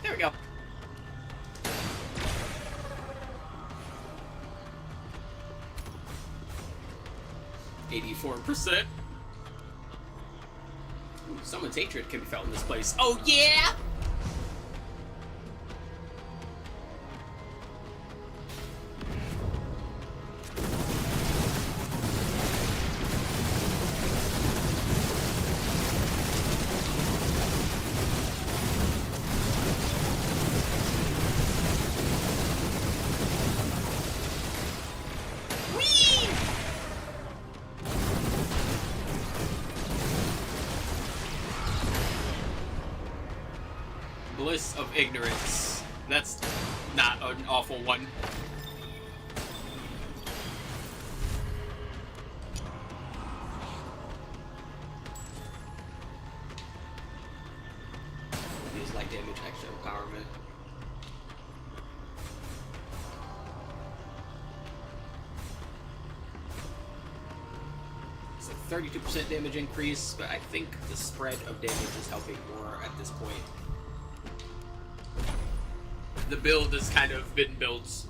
There we go. 84%. Ooh, someone's hatred can be felt in this place. Oh yeah! Bliss of ignorance. That's not an awful one. Use light damage, extra empowerment. It's a 32% damage increase, but I think the spread of damage is helping more at this point. The build has kind of been built.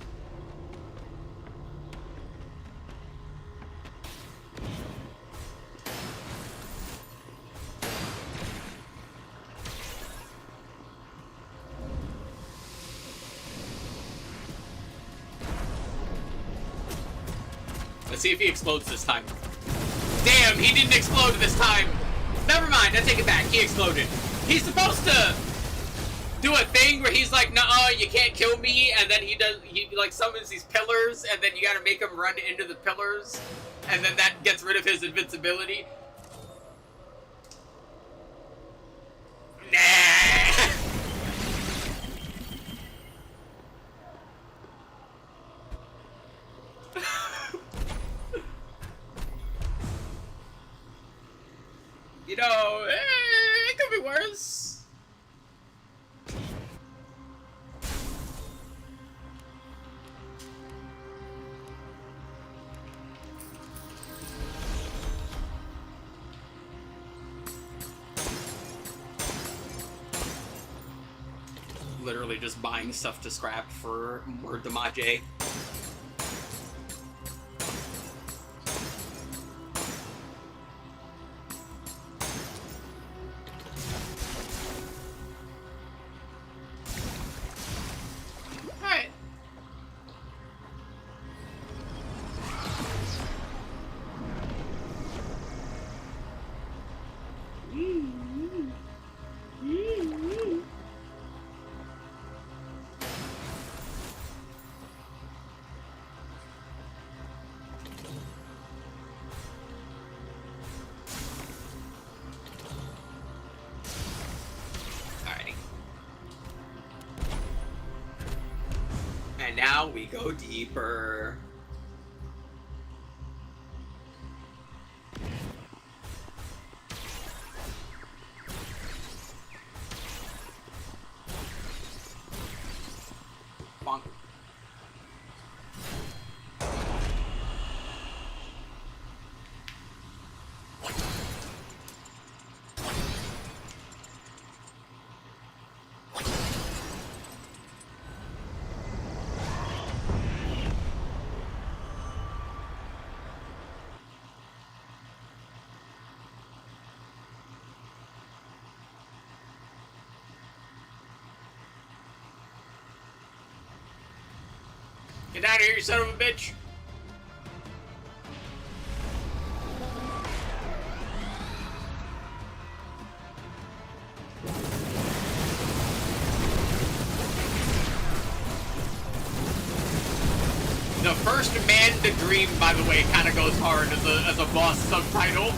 Let's see if he explodes this time. Damn, he didn't explode this time. Never mind, I take it back. He exploded. He's supposed to do a thing where he's like, nuh-uh, you can't kill me, and then he like summons these pillars, and then you gotta make him run into the pillars, and then that gets rid of his invincibility. Nah. You know, it could be worse. Literally just buying stuff to scrap for more damage. Alright. And now we go deeper. bonk. Get out of here, you son of a bitch! The first Man to Dream, by the way, kind of goes hard as a boss subtitle.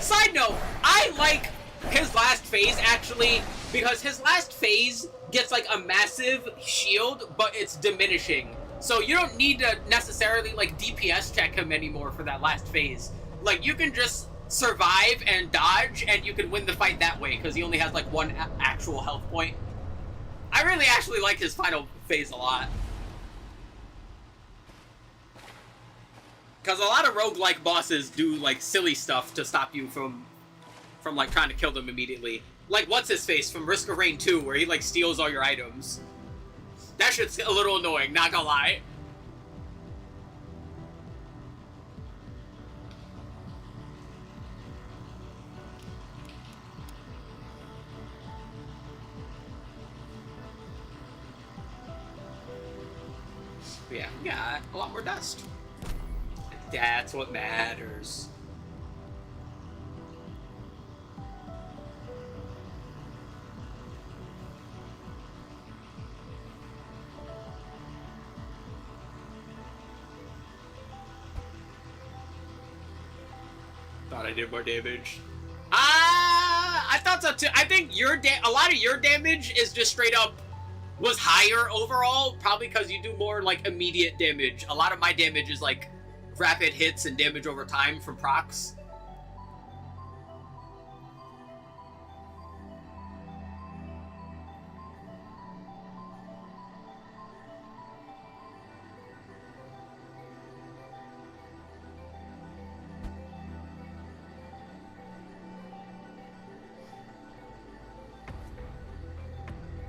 Side note, I like his last phase, actually, because his last phase gets, like, a massive shield, but it's diminishing. So you don't need to necessarily, like, DPS check him anymore for that last phase. Like, you can just survive and dodge, and you can win the fight that way, because he only has, like, one actual health point. I really actually like his final phase a lot. Because a lot of roguelike bosses do, like, silly stuff to stop you from like, trying to kill them immediately. Like, what's-his-face from Risk of Rain 2, where he, like, steals all your items. That shit's a little annoying, not gonna lie. But yeah, we got a lot more dust. That's what matters. Thought I did more damage. I thought so too. I think a lot of your damage is just straight up was higher overall, probably because you do more like immediate damage. A lot of my damage is like rapid hits and damage over time from procs.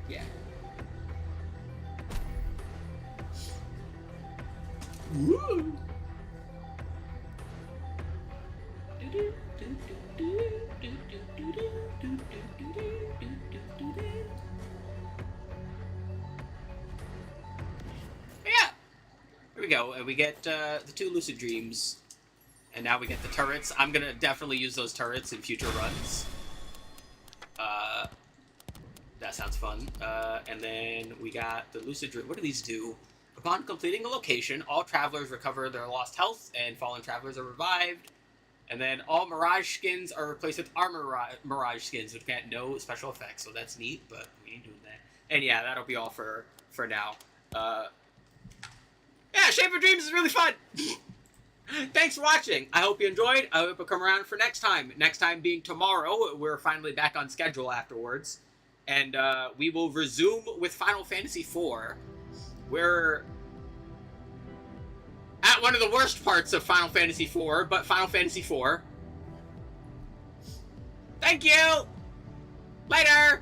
Yeah. Woo! Yeah! Here we go, and we get the 2 Lucid Dreams. And now we get the turrets. I'm gonna definitely use those turrets in future runs. That sounds fun. And then we got the Lucid Dream. What do these do? Upon completing a location, all travelers recover their lost health, and fallen travelers are revived. And then all Mirage skins are replaced with armor Mirage skins, which get no special effects, so that's neat, but we ain't doing that. And yeah, that'll be all for now. Yeah, Shape of Dreams is really fun! Thanks for watching. I hope you enjoyed. I hope you'll come around for next time. Next time being tomorrow. We're finally back on schedule afterwards. And we will resume with Final Fantasy IV. We're at one of the worst parts of Final Fantasy IV, but Final Fantasy IV. Thank you! Later!